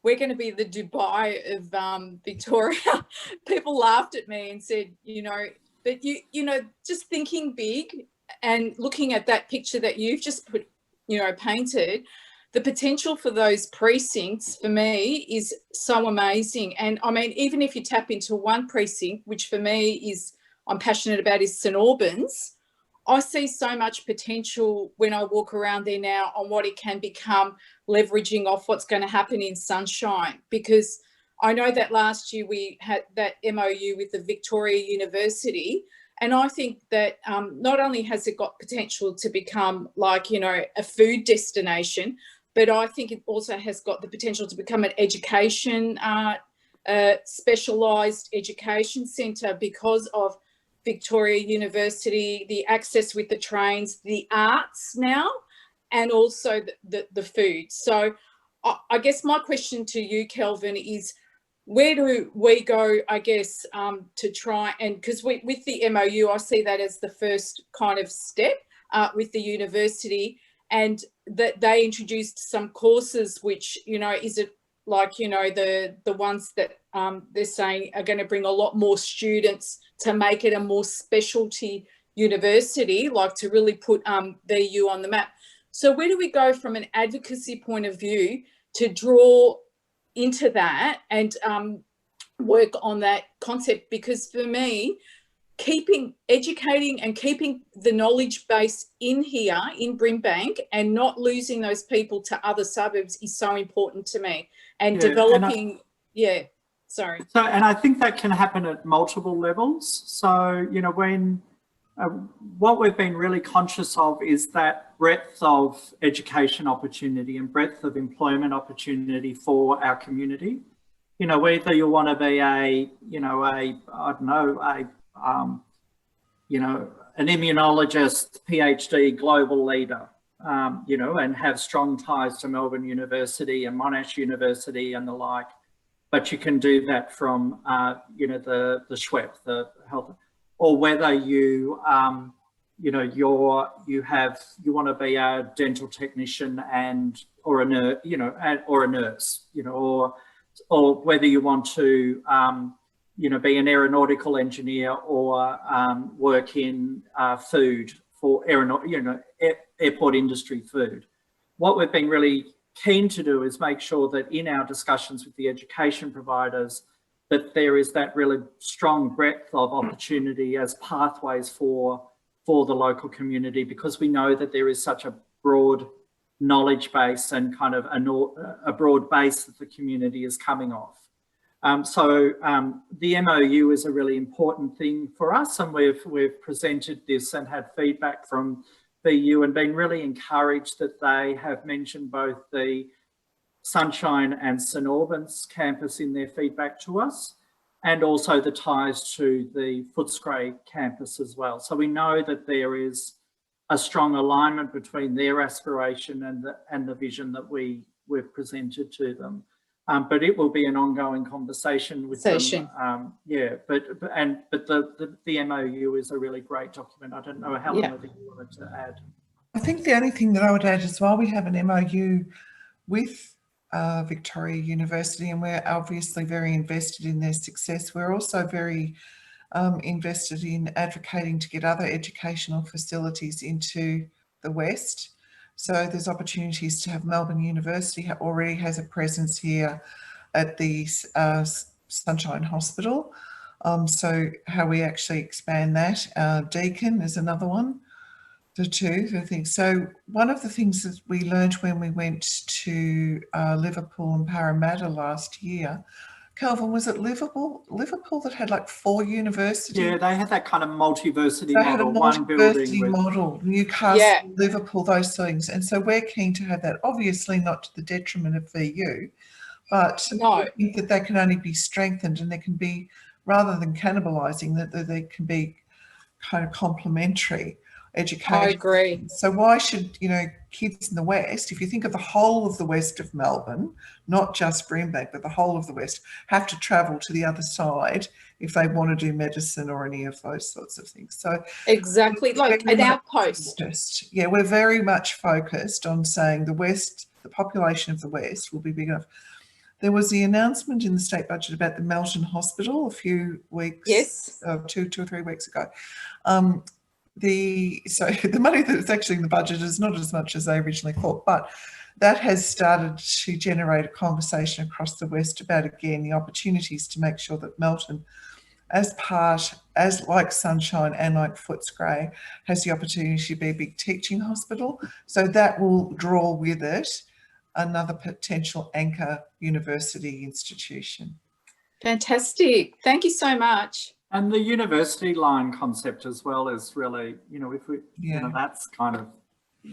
we're going to be the Dubai of Victoria, people laughed at me and said, but just thinking big and looking at that picture that you've just painted, the potential for those precincts for me is so amazing. And I mean, even if you tap into one precinct, which for me I'm passionate about, is St Albans, I see so much potential when I walk around there now on what it can become, leveraging off what's going to happen in Sunshine. Because I know that last year we had that MOU with the Victoria University, and I think that not only has it got potential to become like, a food destination, but I think it also has got the potential to become an education, specialised education centre because of Victoria University, the access with the trains, the arts now, and also the food. So I guess my question to you, Kelvin, is where do we go, I guess, to try and, because with the MOU, I see that as the first kind of step with the university. and that they introduced some courses, which, you know, is it like, you know, the ones that they're saying are going to bring a lot more students to make it a more specialty university, like to really put VU on the map. So where do we go from an advocacy point of view to draw into that and work on that concept? Because for me, educating and keeping the knowledge base in here in Brimbank and not losing those people to other suburbs is so important to me. And developing, sorry. So, and I think that can happen at multiple levels. So, you know, when what we've been really conscious of is that breadth of education opportunity and breadth of employment opportunity for our community. You know, whether you want to be an immunologist, PhD, global leader, you know, and have strong ties to Melbourne University and Monash University and the like. But you can do that from, you know, the SHWEP, the health, or whether you, you know, you want to be a dental technician or a nurse, you know, or a nurse, you know, or whether you want to, you know, be an aeronautical engineer or work in food for airport industry food. What we've been really keen to do is make sure that in our discussions with the education providers, that there is that really strong breadth of opportunity as pathways for the local community, because we know that there is such a broad knowledge base and kind of a broad base that the community is coming off. So the MOU is a really important thing for us, and we've presented this and had feedback from VU and been really encouraged that they have mentioned both the Sunshine and St Albans campus in their feedback to us, and also the ties to the Footscray campus as well. So we know that there is a strong alignment between their aspiration and the vision that we've presented to them. But it will be an ongoing conversation with them. But the MOU is a really great document. I don't know, Helen, whether you wanted to add. I think the only thing that I would add is, while we have an MOU with Victoria University, and we're obviously very invested in their success, we're also very invested in advocating to get other educational facilities into the West. So there's opportunities to have Melbourne University already has a presence here at the Sunshine Hospital. So how we actually expand that. Deakin is another one. The two, I think. So one of the things that we learned when we went to Liverpool and Parramatta last year, Calvin, was it Liverpool that had like 4 universities? Yeah, they had that kind of multiversity model. They had a multiversity model, Newcastle, Liverpool, those things. And so we're keen to have that, obviously not to the detriment of VU, but I think that can only be strengthened, and there can be, rather than cannibalising, that they can be kind of complementary education. I agree. So why should, you know, kids in the West, if you think of the whole of the west of Melbourne, not just Brimbank, but the whole of the West, have to travel to the other side if they want to do medicine or any of those sorts of things? So exactly, like an outpost. Yeah, we're very much focused on saying the West, the population of the West will be big enough. There was the announcement in the state budget about the Melton Hospital a few weeks, 2 or 3 weeks ago. The money that's actually in the budget is not as much as they originally thought, but that has started to generate a conversation across the West about, again, the opportunities to make sure that Melton, as like Sunshine and like Footscray, has the opportunity to be a big teaching hospital. So that will draw with it another potential anchor university institution. Fantastic. Thank you so much. And the university line concept as well is really, you know, if we, you know, that's kind of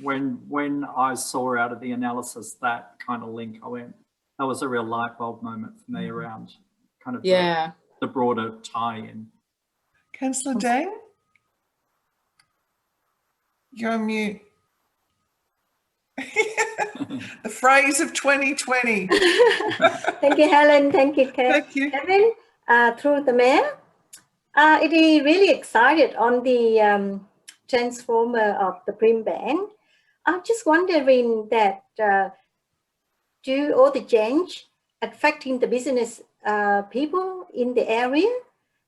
when I saw out of the analysis that kind of link, I went, that was a real light bulb moment for me around kind of the broader tie-in. Councillor Dang, you're on mute. The phrase of 2020. Thank you, Helen. Thank you, Kevin. Through the mayor. It is really excited on the transformer of the Brimbank. I'm just wondering that do all the change affecting the business people in the area,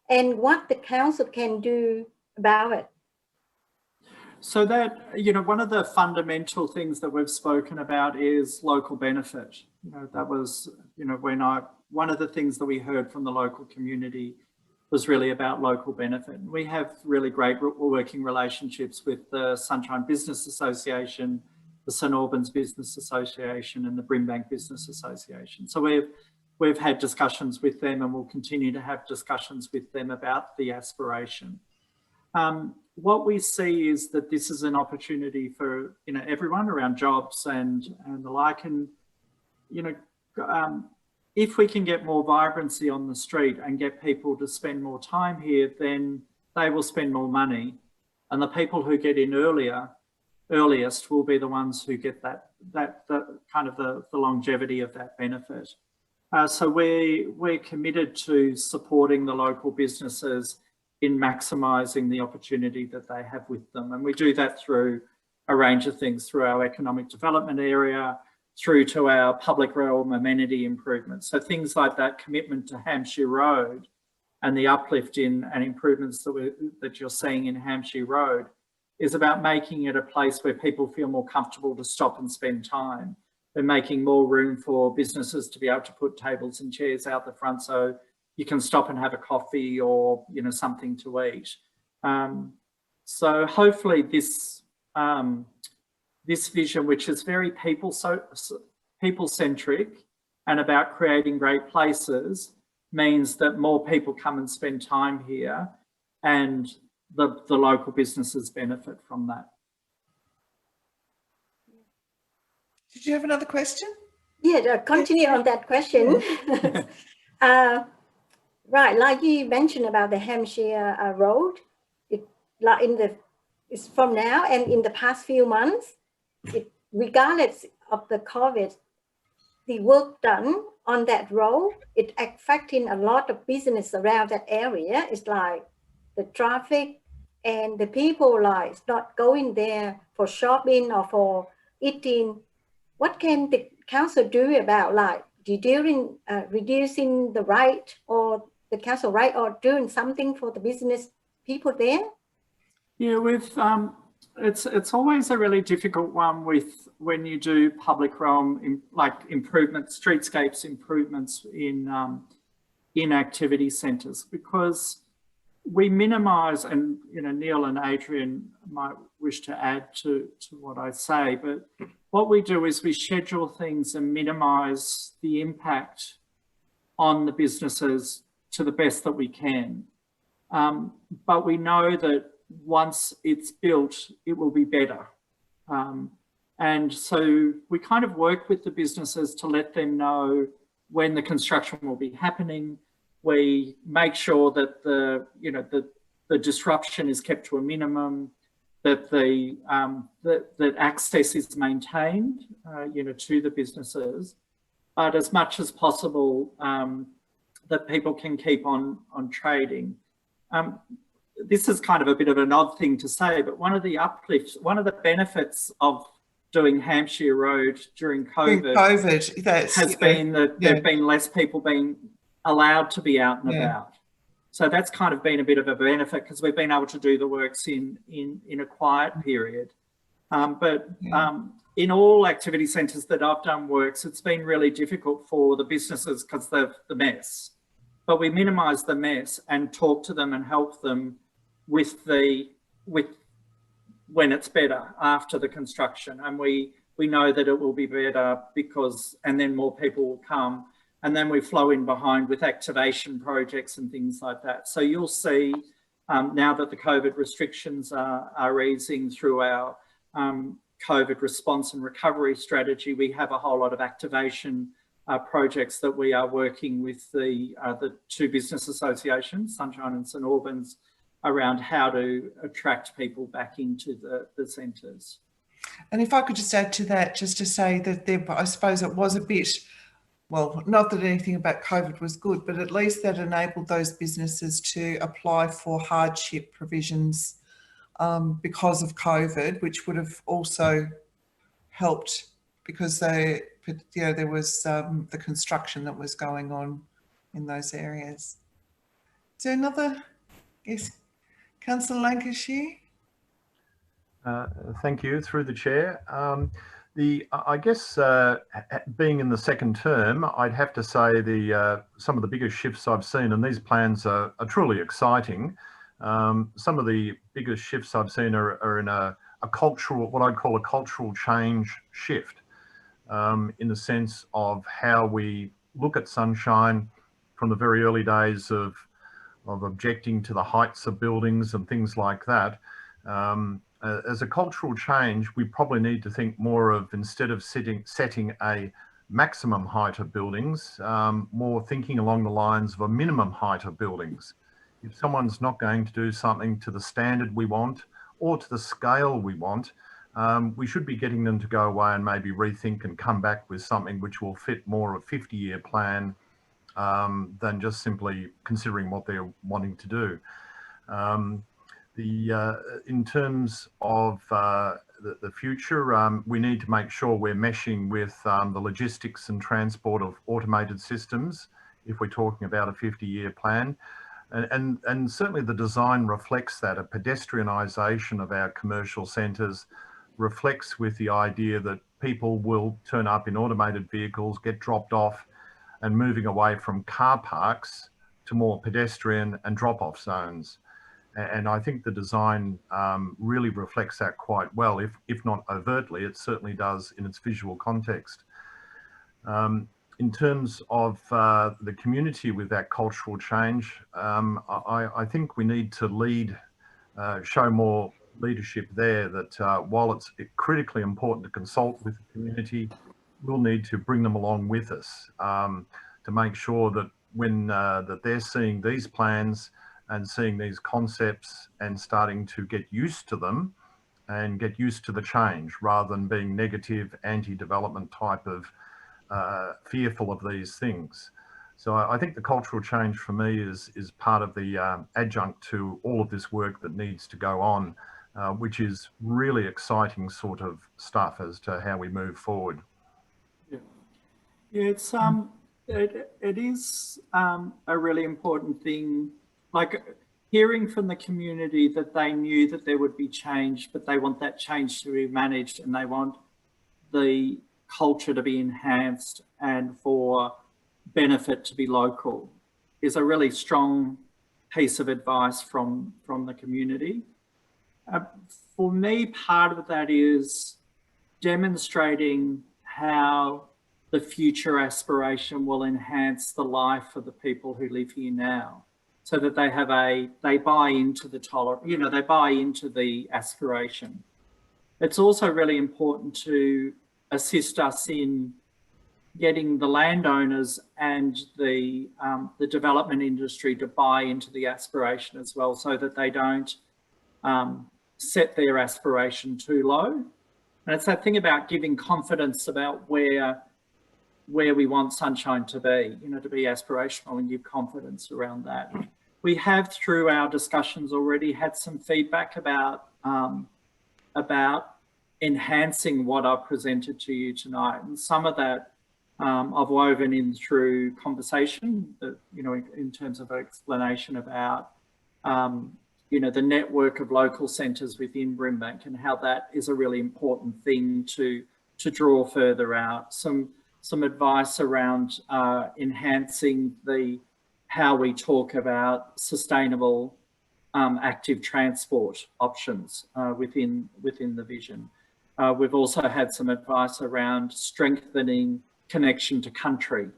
and what the council can do about it? So that, you know, one of the fundamental things that we've spoken about is local benefit. You know, that was, you know, one of the things that we heard from the local community was really about local benefit. We have really great working relationships with the Sunshine Business Association, the St Albans Business Association and the Brimbank Business Association. So we've had discussions with them, and we'll continue to have discussions with them about the aspiration. What we see is that this is an opportunity for, you know, everyone around jobs and the like. And, you know, if we can get more vibrancy on the street and get people to spend more time here, then they will spend more money. And the people who get in earliest will be the ones who get that kind of the longevity of that benefit. So we're committed to supporting the local businesses in maximising the opportunity that they have with them. And we do that through a range of things, through our economic development area, through to our public realm amenity improvements. So things like that commitment to Hampshire Road and the uplift in and improvements that you're seeing in Hampshire Road is about making it a place where people feel more comfortable to stop and spend time. They're making more room for businesses to be able to put tables and chairs out the front so you can stop and have a coffee or, you know, something to eat. So hopefully this vision, which is very people-centric and about creating great places, means that more people come and spend time here, and the local businesses benefit from that. Did you have another question? Yeah, continue on that question. Right, like you mentioned about the Hampshire Road, it's from now and in the past few months, regardless of the COVID, the work done on that road, it affecting a lot of business around that area. It's like the traffic and the people like not going there for shopping or for eating. What can the council do about like reducing the rate, or the council rate, or doing something for the business people there? Yeah, it's always a really difficult one when you do public realm improvements, streetscapes improvements in activity centres, because we minimise, and you know, Neil and Adrian might wish to add to what I say, but what we do is we schedule things and minimise the impact on the businesses to the best that we can. But we know that once it's built, it will be better. And so we kind of work with the businesses to let them know when the construction will be happening. We make sure that the disruption is kept to a minimum, that that access is maintained, to the businesses, but as much as possible, that people can keep on trading. This is kind of a bit of an odd thing to say, but one of the benefits of doing Hampshire Road during COVID has been that there have been less people being allowed to be out and about. So that's kind of been a bit of a benefit, because we've been able to do the works in a quiet period. In all activity centres that I've done works, it's been really difficult for the businesses because of the mess. But we minimise the mess and talk to them and help them with when it's better after the construction. And we know that it will be better and then more people will come. And then we flow in behind with activation projects and things like that. So you'll see now that the COVID restrictions are easing through our COVID response and recovery strategy, we have a whole lot of activation projects that we are working with the two business associations, Sunshine and St Albans, around how to attract people back into the centres. And if I could just add to that, just to say that I suppose it was a bit, well, not that anything about COVID was good, but at least that enabled those businesses to apply for hardship provisions because of COVID, which would have also helped because there was the construction that was going on in those areas. Is there another? Yes, Councillor Lancashire. Thank you, through the chair. I guess being in the second term, I'd have to say some of the biggest shifts I've seen, and these plans are truly exciting. Some of the biggest shifts I've seen are in a cultural, what I'd call a cultural change shift, in the sense of how we look at sunshine from the very early days of objecting to the heights of buildings and things like that. As a cultural change, we probably need to think more of, instead of setting a maximum height of buildings, more thinking along the lines of a minimum height of buildings. If someone's not going to do something to the standard we want or to the scale we want, we should be getting them to go away and maybe rethink and come back with something which will fit more of a 50-year plan than just simply considering what they're wanting to do. In terms of the future, we need to make sure we're meshing with the logistics and transport of automated systems if we're talking about a 50-year plan. And certainly the design reflects that. A pedestrianisation of our commercial centres reflects with the idea that people will turn up in automated vehicles, get dropped off, and moving away from car parks to more pedestrian and drop-off zones. And I think the design really reflects that quite well. If not overtly, it certainly does in its visual context. In terms of the community with that cultural change, I think we need to show more leadership there, that while it's critically important to consult with the community, we'll need to bring them along with us to make sure that when that they're seeing these plans and seeing these concepts and starting to get used to them and get used to the change, rather than being negative, anti-development type of fearful of these things. So I think the cultural change for me is part of the adjunct to all of this work that needs to go on, which is really exciting sort of stuff as to how we move forward. Yeah, it's it is a really important thing. Like hearing from the community that they knew that there would be change, but they want that change to be managed and they want the culture to be enhanced and for benefit to be local is a really strong piece of advice from the community. For me, part of that is demonstrating how the future aspiration will enhance the life of the people who live here now, so that they buy into the they buy into the aspiration. It's also really important to assist us in getting the landowners and the development industry to buy into the aspiration as well, so that they don't set their aspiration too low. And it's that thing about giving confidence about where we want sunshine to be, to be aspirational, and give confidence around that. We have, through our discussions already, had some feedback about enhancing what I've presented to you tonight. And some of that I've woven in through conversation, in terms of explanation about, the network of local centres within Brimbank and how that is a really important thing to draw further out. Some advice around enhancing how we talk about sustainable active transport options within the vision. We've also had some advice around strengthening connection to country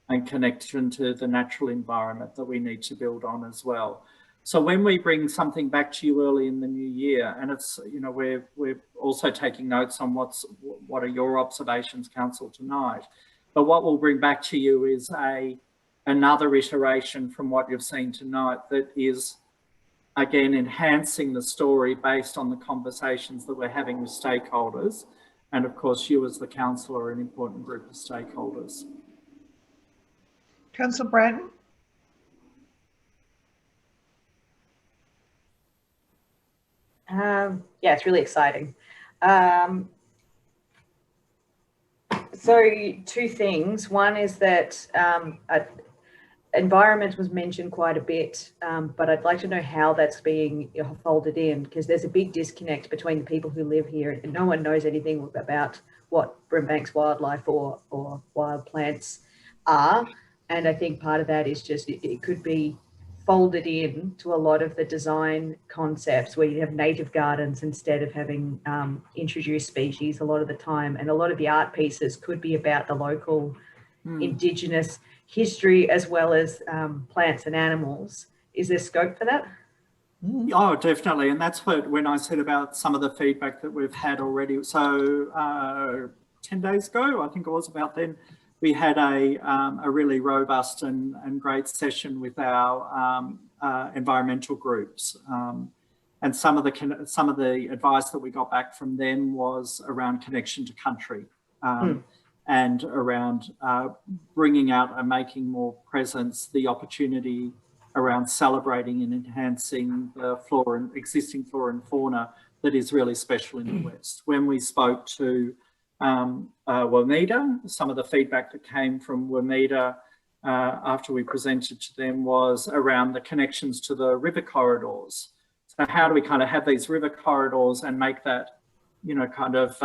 and connection to the natural environment that we need to build on as well. So when we bring something back to you early in the new year, and it's, we're also taking notes on what are your observations, Council, tonight. But what we'll bring back to you is another iteration from what you've seen tonight that is, again, enhancing the story based on the conversations that we're having with stakeholders. And of course, you as the council are an important group of stakeholders. Councillor Bratton. Yeah, it's really exciting. So two things. One is that environment was mentioned quite a bit, but I'd like to know how that's being folded in, because there's a big disconnect between the people who live here and no one knows anything about what Brimbank's wildlife or wild plants are. And I think part of that is just it could be folded in to a lot of the design concepts where you have native gardens instead of having introduced species a lot of the time. And a lot of the art pieces could be about the local Indigenous history as well as plants and animals. Is there scope for that? Oh, definitely. And that's what, when I said about some of the feedback that we've had already. So 10 days ago, I think it was about then, we had a really robust and great session with our environmental groups. And some of the advice that we got back from them was around connection to country. And around bringing out and making more presence, the opportunity around celebrating and enhancing the existing flora and fauna that is really special in the West. When we spoke to Wameda, some of the feedback that came from Wameda after we presented to them was around the connections to the river corridors. So how do we kind of have these river corridors and make that, you know, kind of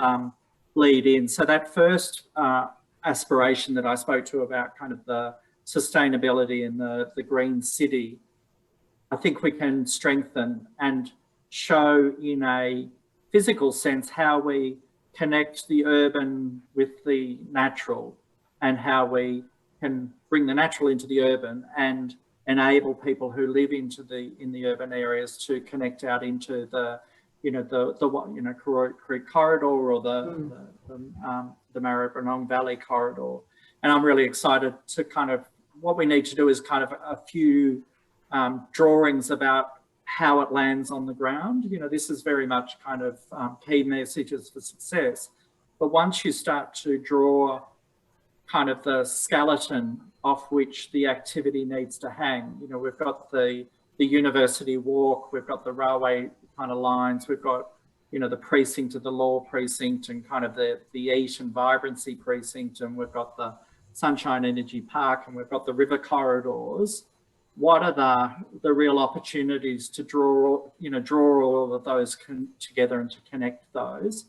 lead in? So that first aspiration that I spoke to about kind of the sustainability and the green city, I think we can strengthen and show in a physical sense how we connect the urban with the natural and how we can bring the natural into the urban and enable people who live in the urban areas to connect out into the Karot Creek corridor or the Maribyrnong Valley corridor. And I'm really excited to kind of, what we need to do is kind of a few drawings about how it lands on the ground. You know, this is very much kind of key messages for success. But once you start to draw kind of the skeleton off which the activity needs to hang, you know, we've got the university walk, we've got the railway kind of lines, we've got, you know, the precinct of the law precinct and kind of the eat and vibrancy precinct, and we've got the Sunshine Energy Park, and we've got the river corridors. What are the real opportunities to draw all of those together and to connect those?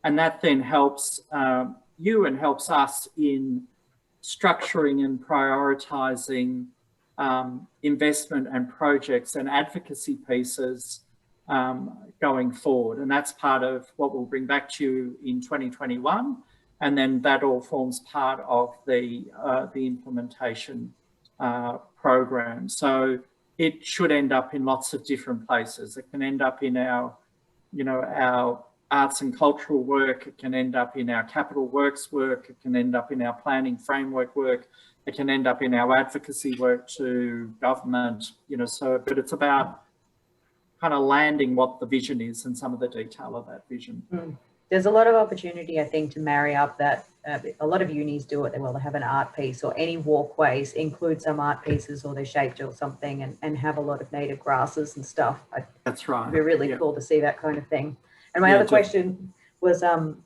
And that then helps you and helps us in structuring and prioritising investment and projects and advocacy pieces going forward. And that's part of what we'll bring back to you in 2021. And then that all forms part of the implementation program. So it should end up in lots of different places. It can end up in our arts and cultural work. It can end up in our capital works work. It can end up in our planning framework work. It can end up in our advocacy work to government, you know, so, but it's about kind of landing what the vision is and some of the detail of that vision. There's a lot of opportunity, I think, to marry up that. A lot of unis do it. They have an art piece, or any walkways include some art pieces, or they're shaped or something, and have a lot of native grasses and stuff. That's right. It'd be really cool to see that kind of thing. And my other question was, so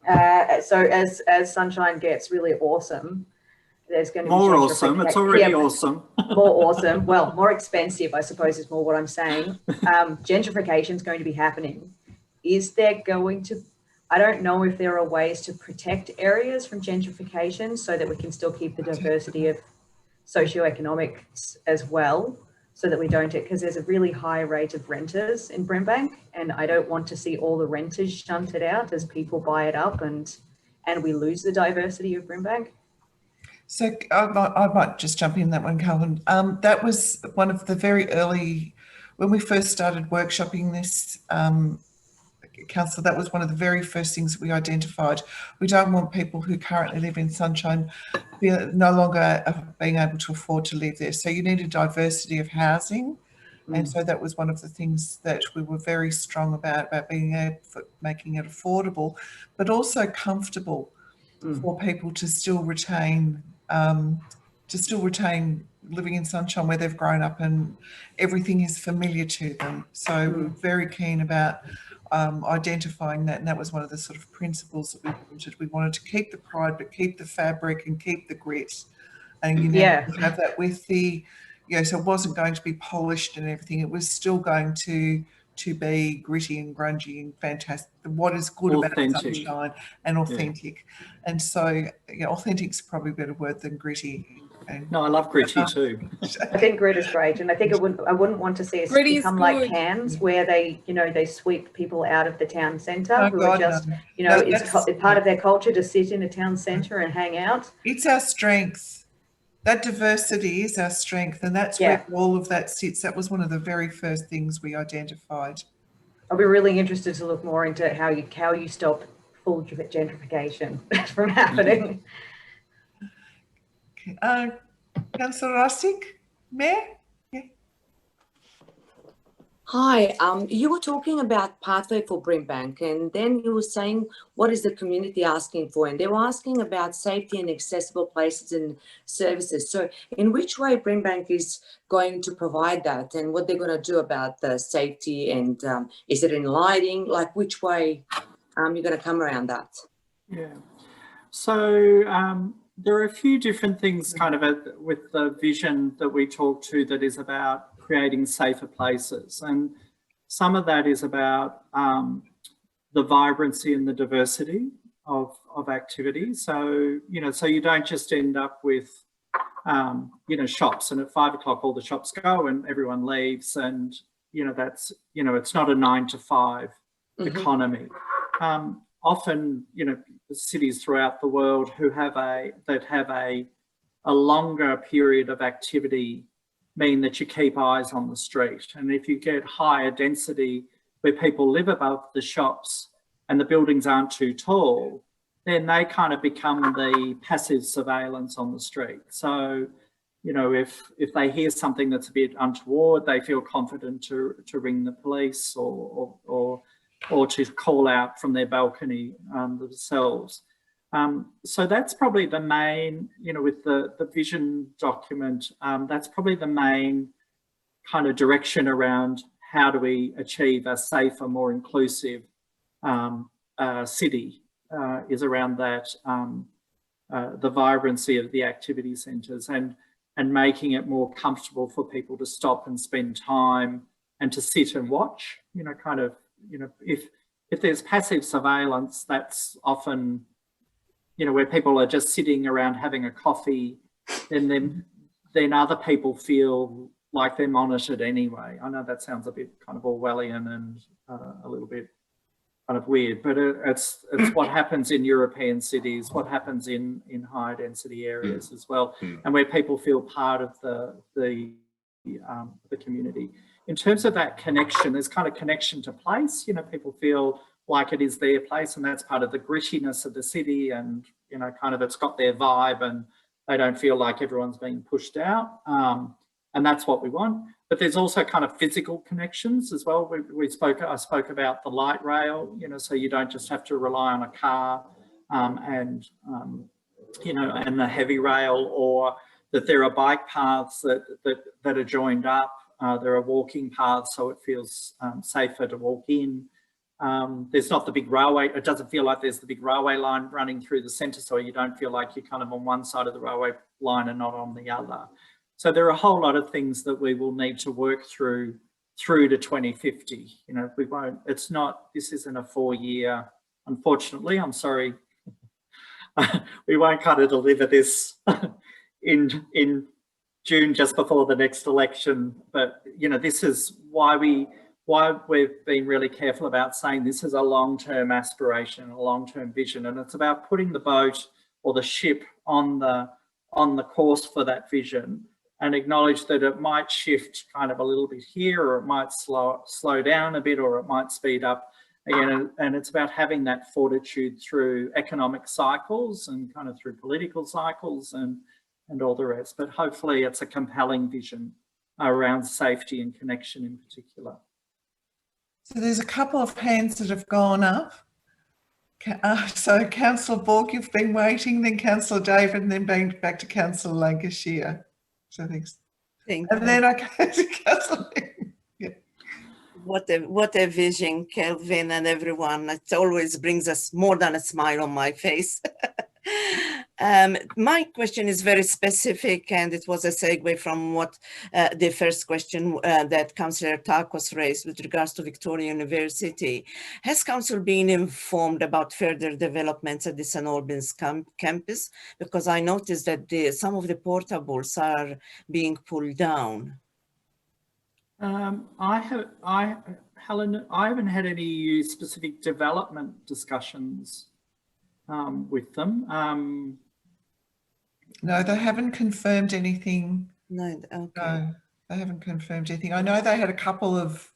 as Sunshine gets really awesome, there's going to be more awesome. It's already awesome. More awesome. Well, more expensive, I suppose, is more what I'm saying. Gentrification is going to be happening. Is there going to, I don't know if there are ways to protect areas from gentrification so that we can still keep the diversity of socioeconomics as well, so that we don't, because there's a really high rate of renters in Brimbank, and I don't want to see all the renters shunted out as people buy it up and we lose the diversity of Brimbank. So I might just jump in that one, Calvin. That was one of the very early, when we first started workshopping this, Council, that was one of the very first things that we identified. We don't want people who currently live in Sunshine no longer being able to afford to live there. So you need a diversity of housing. And so that was one of the things that we were very strong about being able, making it affordable, but also comfortable for people to still retain living in Sunshine where they've grown up and everything is familiar to them. So we're very keen about identifying that, and that was one of the sort of principles that we wanted. We wanted to keep the pride, but keep the fabric and keep the grit. And you know, Yeah. have that with the, you know, so it wasn't going to be polished and everything. It was still going to be gritty and grungy and fantastic. What is good Authentic. about Sunshine and authentic. Yeah. And so, you know, authentic's probably a better word than gritty. And no, I love gritty too. I think grit is great, and I think I wouldn't want to see us Gritty is become like good. Cairns, where they, you know, they sweep people out of the town centre Oh, who God, are just, no. you know, No, it's part of their culture to sit in a town centre and hang out. It's our strength. That diversity is our strength, and that's Yeah. where all of that sits. That was one of the very first things we identified. I'll be really interested to look more into how you stop full gentrification from happening. Okay. Councillor Rustick, Mayor? Yeah. Hi, you were talking about pathway for Brimbank, and then you were saying what is the community asking for, and they were asking about safety and accessible places and services. So in which way Brimbank is going to provide that, and what they're going to do about the safety, and is it in lighting, like which way you're going to come around that? Yeah, so there are a few different things kind of with the vision that we talk to that is about creating safer places, and some of that is about the vibrancy and the diversity of activity. So, you know, so you don't just end up with, you know, shops, and at 5 o'clock all the shops go and everyone leaves, and, you know, that's, you know, it's not a 9 to 5 economy. Often, you know, cities throughout the world who have a longer period of activity mean that you keep eyes on the street. And if you get higher density where people live above the shops and the buildings aren't too tall, then they kind of become the passive surveillance on the street. So, you know, if they hear something that's a bit untoward, they feel confident to ring the police or to call out from their balcony themselves. So that's probably the main, you know, with the vision document, that's probably the main kind of direction around how do we achieve a safer, more inclusive city, is around that, the vibrancy of the activity centres and making it more comfortable for people to stop and spend time and to sit and watch, you know, kind of, you know, if there's passive surveillance, that's often, you know, where people are just sitting around having a coffee, then other people feel like they're monitored anyway. I know that sounds a bit kind of Orwellian and a little bit kind of weird, but it's what happens in European cities, what happens in higher density areas as well, and where people feel part of the community. In terms of that connection, there's kind of connection to place. You know, people feel like it is their place, and that's part of the grittiness of the city, and, you know, kind of it's got their vibe and they don't feel like everyone's being pushed out, and that's what we want. But there's also kind of physical connections as well. I spoke about the light rail, you know, so you don't just have to rely on a car you know, and the heavy rail, or that there are bike paths that are joined up. There are walking paths, so it feels safer to walk in. There's not the big railway. It doesn't feel like there's the big railway line running through the centre, so you don't feel like you're kind of on one side of the railway line and not on the other. So there are a whole lot of things that we will need to work through to 2050. You know, we won't, it's not, this isn't a 4-year, unfortunately, I'm sorry. We won't kind of deliver this in June just before the next election, but, you know, this is why we've been really careful about saying this is a long-term aspiration, a long-term vision, and it's about putting the boat or the ship on the course for that vision, and acknowledge that it might shift kind of a little bit here, or it might slow down a bit, or it might speed up again. And it's about having that fortitude through economic cycles and kind of through political cycles and all the rest. But hopefully it's a compelling vision around safety and connection in particular. So there's a couple of hands that have gone up. So Councillor Bork, you've been waiting, then Councillor David, and then back to Councillor Lancashire. So thanks. Thank and you. then I go to Councillor. Yeah. What a vision, Kelvin and everyone. It always brings us more than a smile on my face. My question is very specific, and it was a segue from what the first question that Councillor Takos raised with regards to Victoria University. Has Council been informed about further developments at the St. Albans campus? Because I noticed that some of the portables are being pulled down. Helen, I haven't had any specific development discussions with them. No, they haven't confirmed anything. No, okay. No, they haven't confirmed anything. I know they had a couple of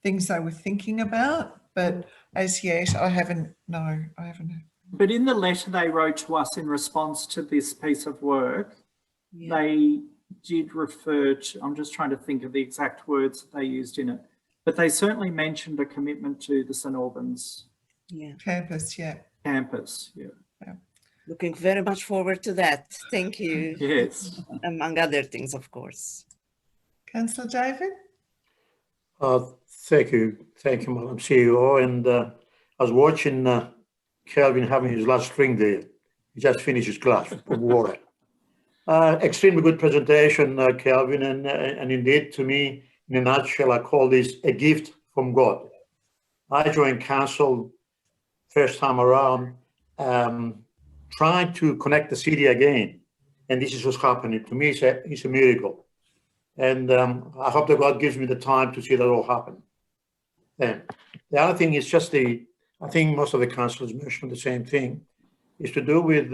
things they were thinking about, but as yet, I haven't. But in the letter they wrote to us in response to this piece of work, they did refer to, I'm just trying to think of the exact words that they used in it, but they certainly mentioned a commitment to the St. Albans campus. Campus, Looking very much forward to that. Thank you. Yes. Among other things, of course. Councillor David? Thank you, Madam CEO. And I was watching Kelvin having his last drink there. He just finished his glass of water. Extremely good presentation, Kelvin, and indeed, to me, in a nutshell, I call this a gift from God. I joined council first time around, trying to connect the city again, and this is what's happening. To me, it's a miracle, and I hope that God gives me the time to see that all happen. Then the other thing is just I think most of the councillors mentioned the same thing, is to do with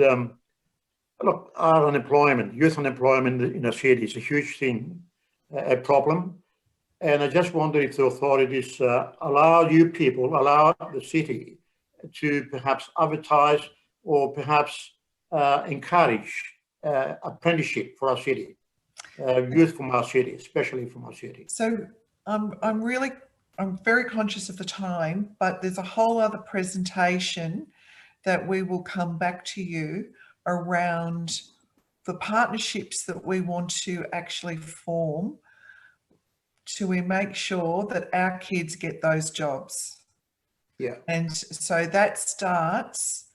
look, our unemployment, youth unemployment in the city is a huge thing, a problem. And I just wonder if the authorities allow the city to perhaps advertise or perhaps encourage apprenticeship for our city, youth from our city, especially from our city. So I'm very conscious of the time, but there's a whole other presentation that we will come back to you around the partnerships that we want to actually form to make sure that our kids get those jobs. Yeah. And so that starts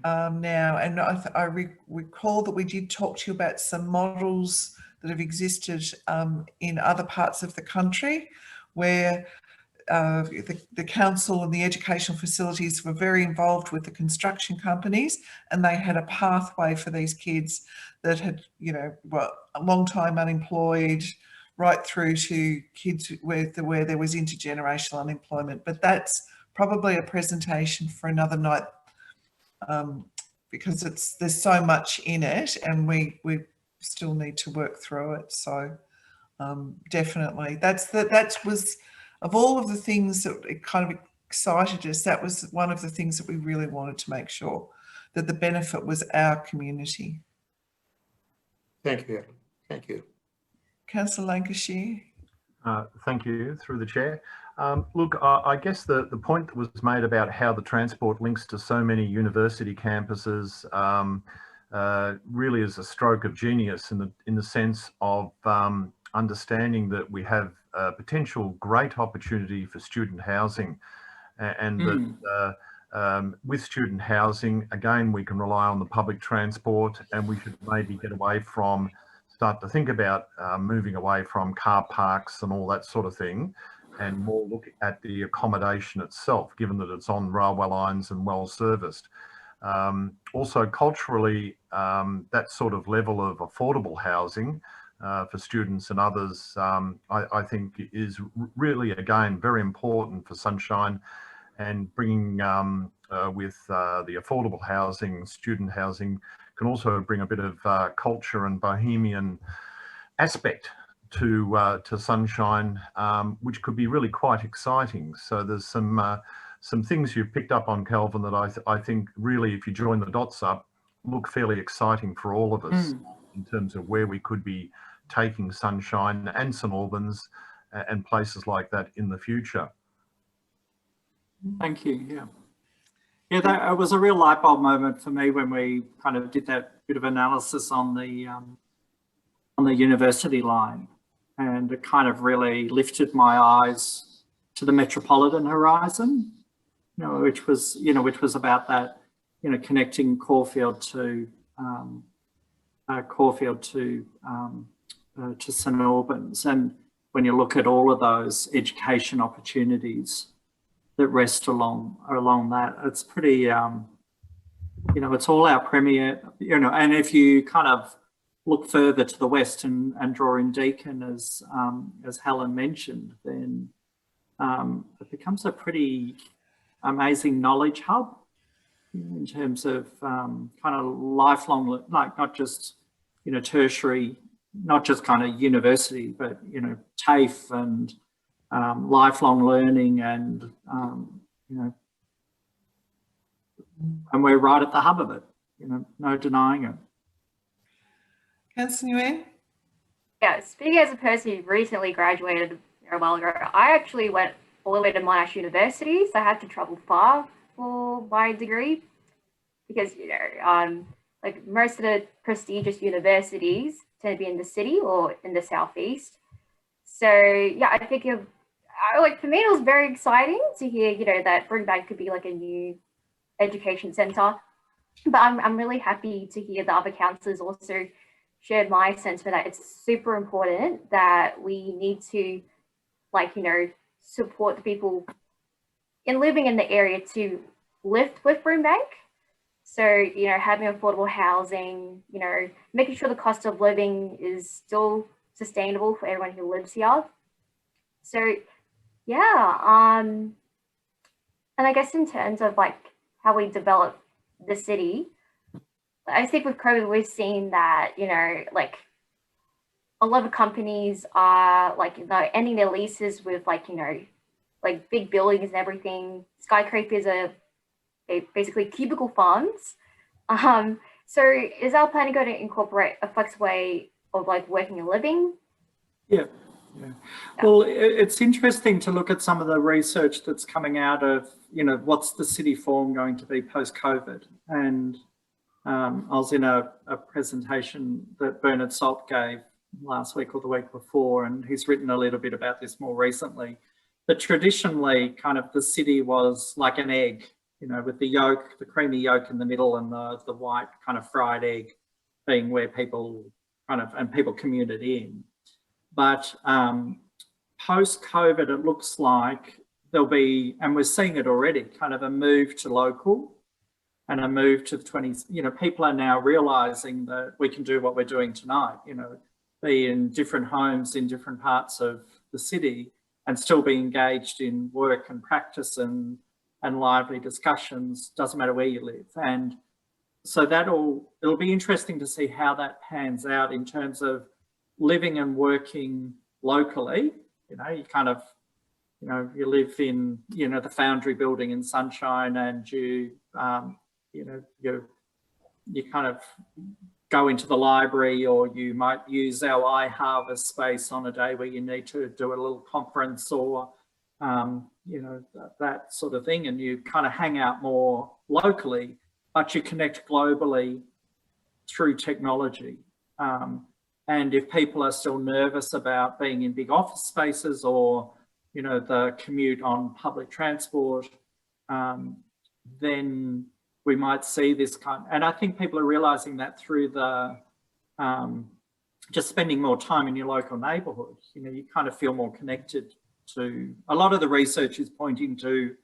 now. And I recall that we did talk to you about some models that have existed in other parts of the country where the council and the educational facilities were very involved with the construction companies, and they had a pathway for these kids that had, a long time unemployed, right through to kids where there was intergenerational unemployment. But that's probably a presentation for another night, because there's so much in it, and we still need to work through it. So definitely, that was, of all of the things that it kind of excited us, that was one of the things that we really wanted to make sure that the benefit was our community. Thank you. Thank you. Councillor Lancashire. Thank you, through the chair. Look, I guess the point that was made about how the transport links to so many university campuses really is a stroke of genius in the sense of understanding that we have a potential great opportunity for student housing, and that with student housing, again, we can rely on the public transport, and we should maybe start to think about moving away from car parks and all that sort of thing, and more look at the accommodation itself, given that it's on railway lines and well serviced. Also culturally, that sort of level of affordable housing for students and others, I think is really, again, very important for Sunshine, and bringing with the affordable housing, student housing, can also bring a bit of culture and bohemian aspect to Sunshine, which could be really quite exciting. So there's some things you've picked up on, Kelvin, that I think really, if you join the dots up, look fairly exciting for all of us in terms of where we could be taking Sunshine and St. Albans and places like that in the future. Thank you. Yeah, that was a real light bulb moment for me when we kind of did that bit of analysis on the university line, and it kind of really lifted my eyes to the metropolitan horizon, which was about that, connecting Caulfield to St Albans. And when you look at all of those education opportunities that rest along that, it's pretty, it's all our premier, and if you kind of look further to the west and draw in Deakin, as Helen mentioned, then it becomes a pretty amazing knowledge hub in terms of kind of lifelong, like not just, tertiary, not just kind of university, but, TAFE and lifelong learning and, and we're right at the hub of it, no denying it. Councillor Nguyen? Yeah, speaking as a person who recently graduated a while ago, I actually went all the way to Monash University, so I had to travel far for my degree because, like most of the prestigious universities tend to be in the city or in the southeast. So yeah, I think for me, it was very exciting to hear, that Brimbank could be like a new education centre. But I'm really happy to hear the other councillors also shared my sentiment that it's super important that we need to, support the people living in the area to lift with Brimbank. So, having affordable housing, making sure the cost of living is still sustainable for everyone who lives here. So, yeah, and I guess in terms of how we develop the city, I think with COVID, we've seen that, a lot of companies are ending their leases with big buildings and everything. Skyscrapers are basically cubicle farms. So is our plan going to incorporate a flexible way of working and living? Yeah. Well, it's interesting to look at some of the research that's coming out of, what's the city form going to be post-COVID. And I was in a presentation that Bernard Salt gave last week or the week before, and he's written a little bit about this more recently. But traditionally, kind of the city was like an egg, with the yolk, the creamy yolk in the middle, and the white kind of fried egg being where people people commuted in. But post-COVID, it looks like there'll be, and we're seeing it already, kind of a move to local and a move to the 20s. People are now realising that we can do what we're doing tonight, be in different homes in different parts of the city and still be engaged in work and practice and lively discussions, doesn't matter where you live. And so it'll be interesting to see how that pans out in terms of living and working locally. You kind of, you live in, the Foundry building in Sunshine, and you kind of go into the library, or you might use our iHarvest space on a day where you need to do a little conference or, that sort of thing. And you kind of hang out more locally, but you connect globally through technology. And if people are still nervous about being in big office spaces or, the commute on public transport, then we might see this and I think people are realising that through the, just spending more time in your local neighbourhood. You kind of feel more connected to, a lot of the research is pointing to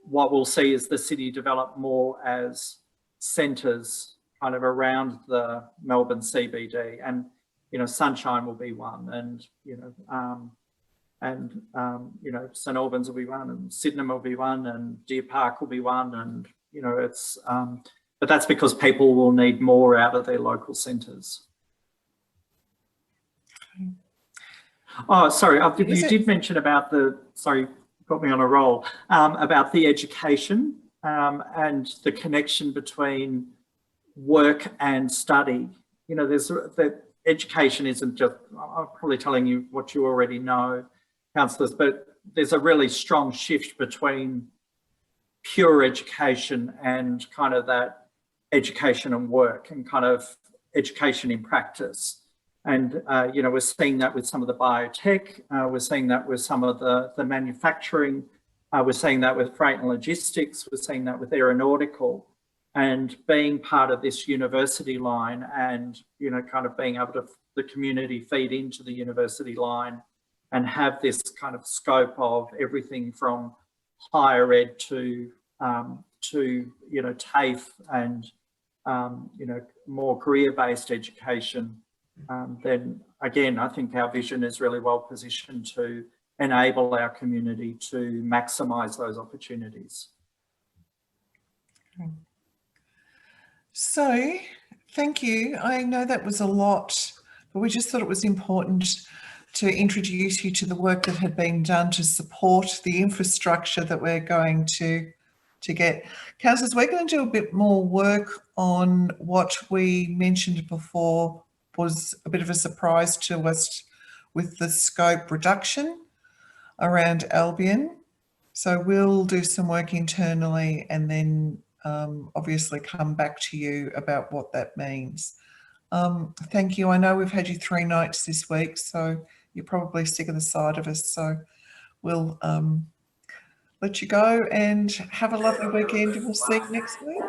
what we'll see as the city develop more as centres kind of around the Melbourne CBD. And Sunshine will be one, and St Albans will be one, and Sydenham will be one, and Deer Park will be one, and it's but that's because people will need more out of their local centres. Oh, sorry, you did mention about sorry, got me on a roll, about the education and the connection between work and study. There's that. Education isn't just, I'm probably telling you what you already know, councillors, but there's a really strong shift between pure education and kind of that education and work and kind of education in practice. And, you know, we're seeing that with some of the biotech, we're seeing that with some of the manufacturing, we're seeing that with freight and logistics, we're seeing that with aeronautical. And being part of this university line and, you know, kind of being able to, the community feed into the university line and have this kind of scope of everything from higher ed to you know, TAFE and, you know, more career-based education, then again, I think our vision is really well positioned to enable our community to maximise those opportunities. So, thank you. I know that was a lot, but we just thought it was important to introduce you to the work that had been done to support the infrastructure that we're going to get. Councillors, we're going to do a bit more work on what we mentioned before was a bit of a surprise to us with the scope reduction around Albion. So we'll do some work internally and then obviously come back to you about what that means. Thank you. I know we've had you 3 nights this week, so you're probably sick of the sight of us. So we'll let you go and have a lovely weekend and we'll see you next week.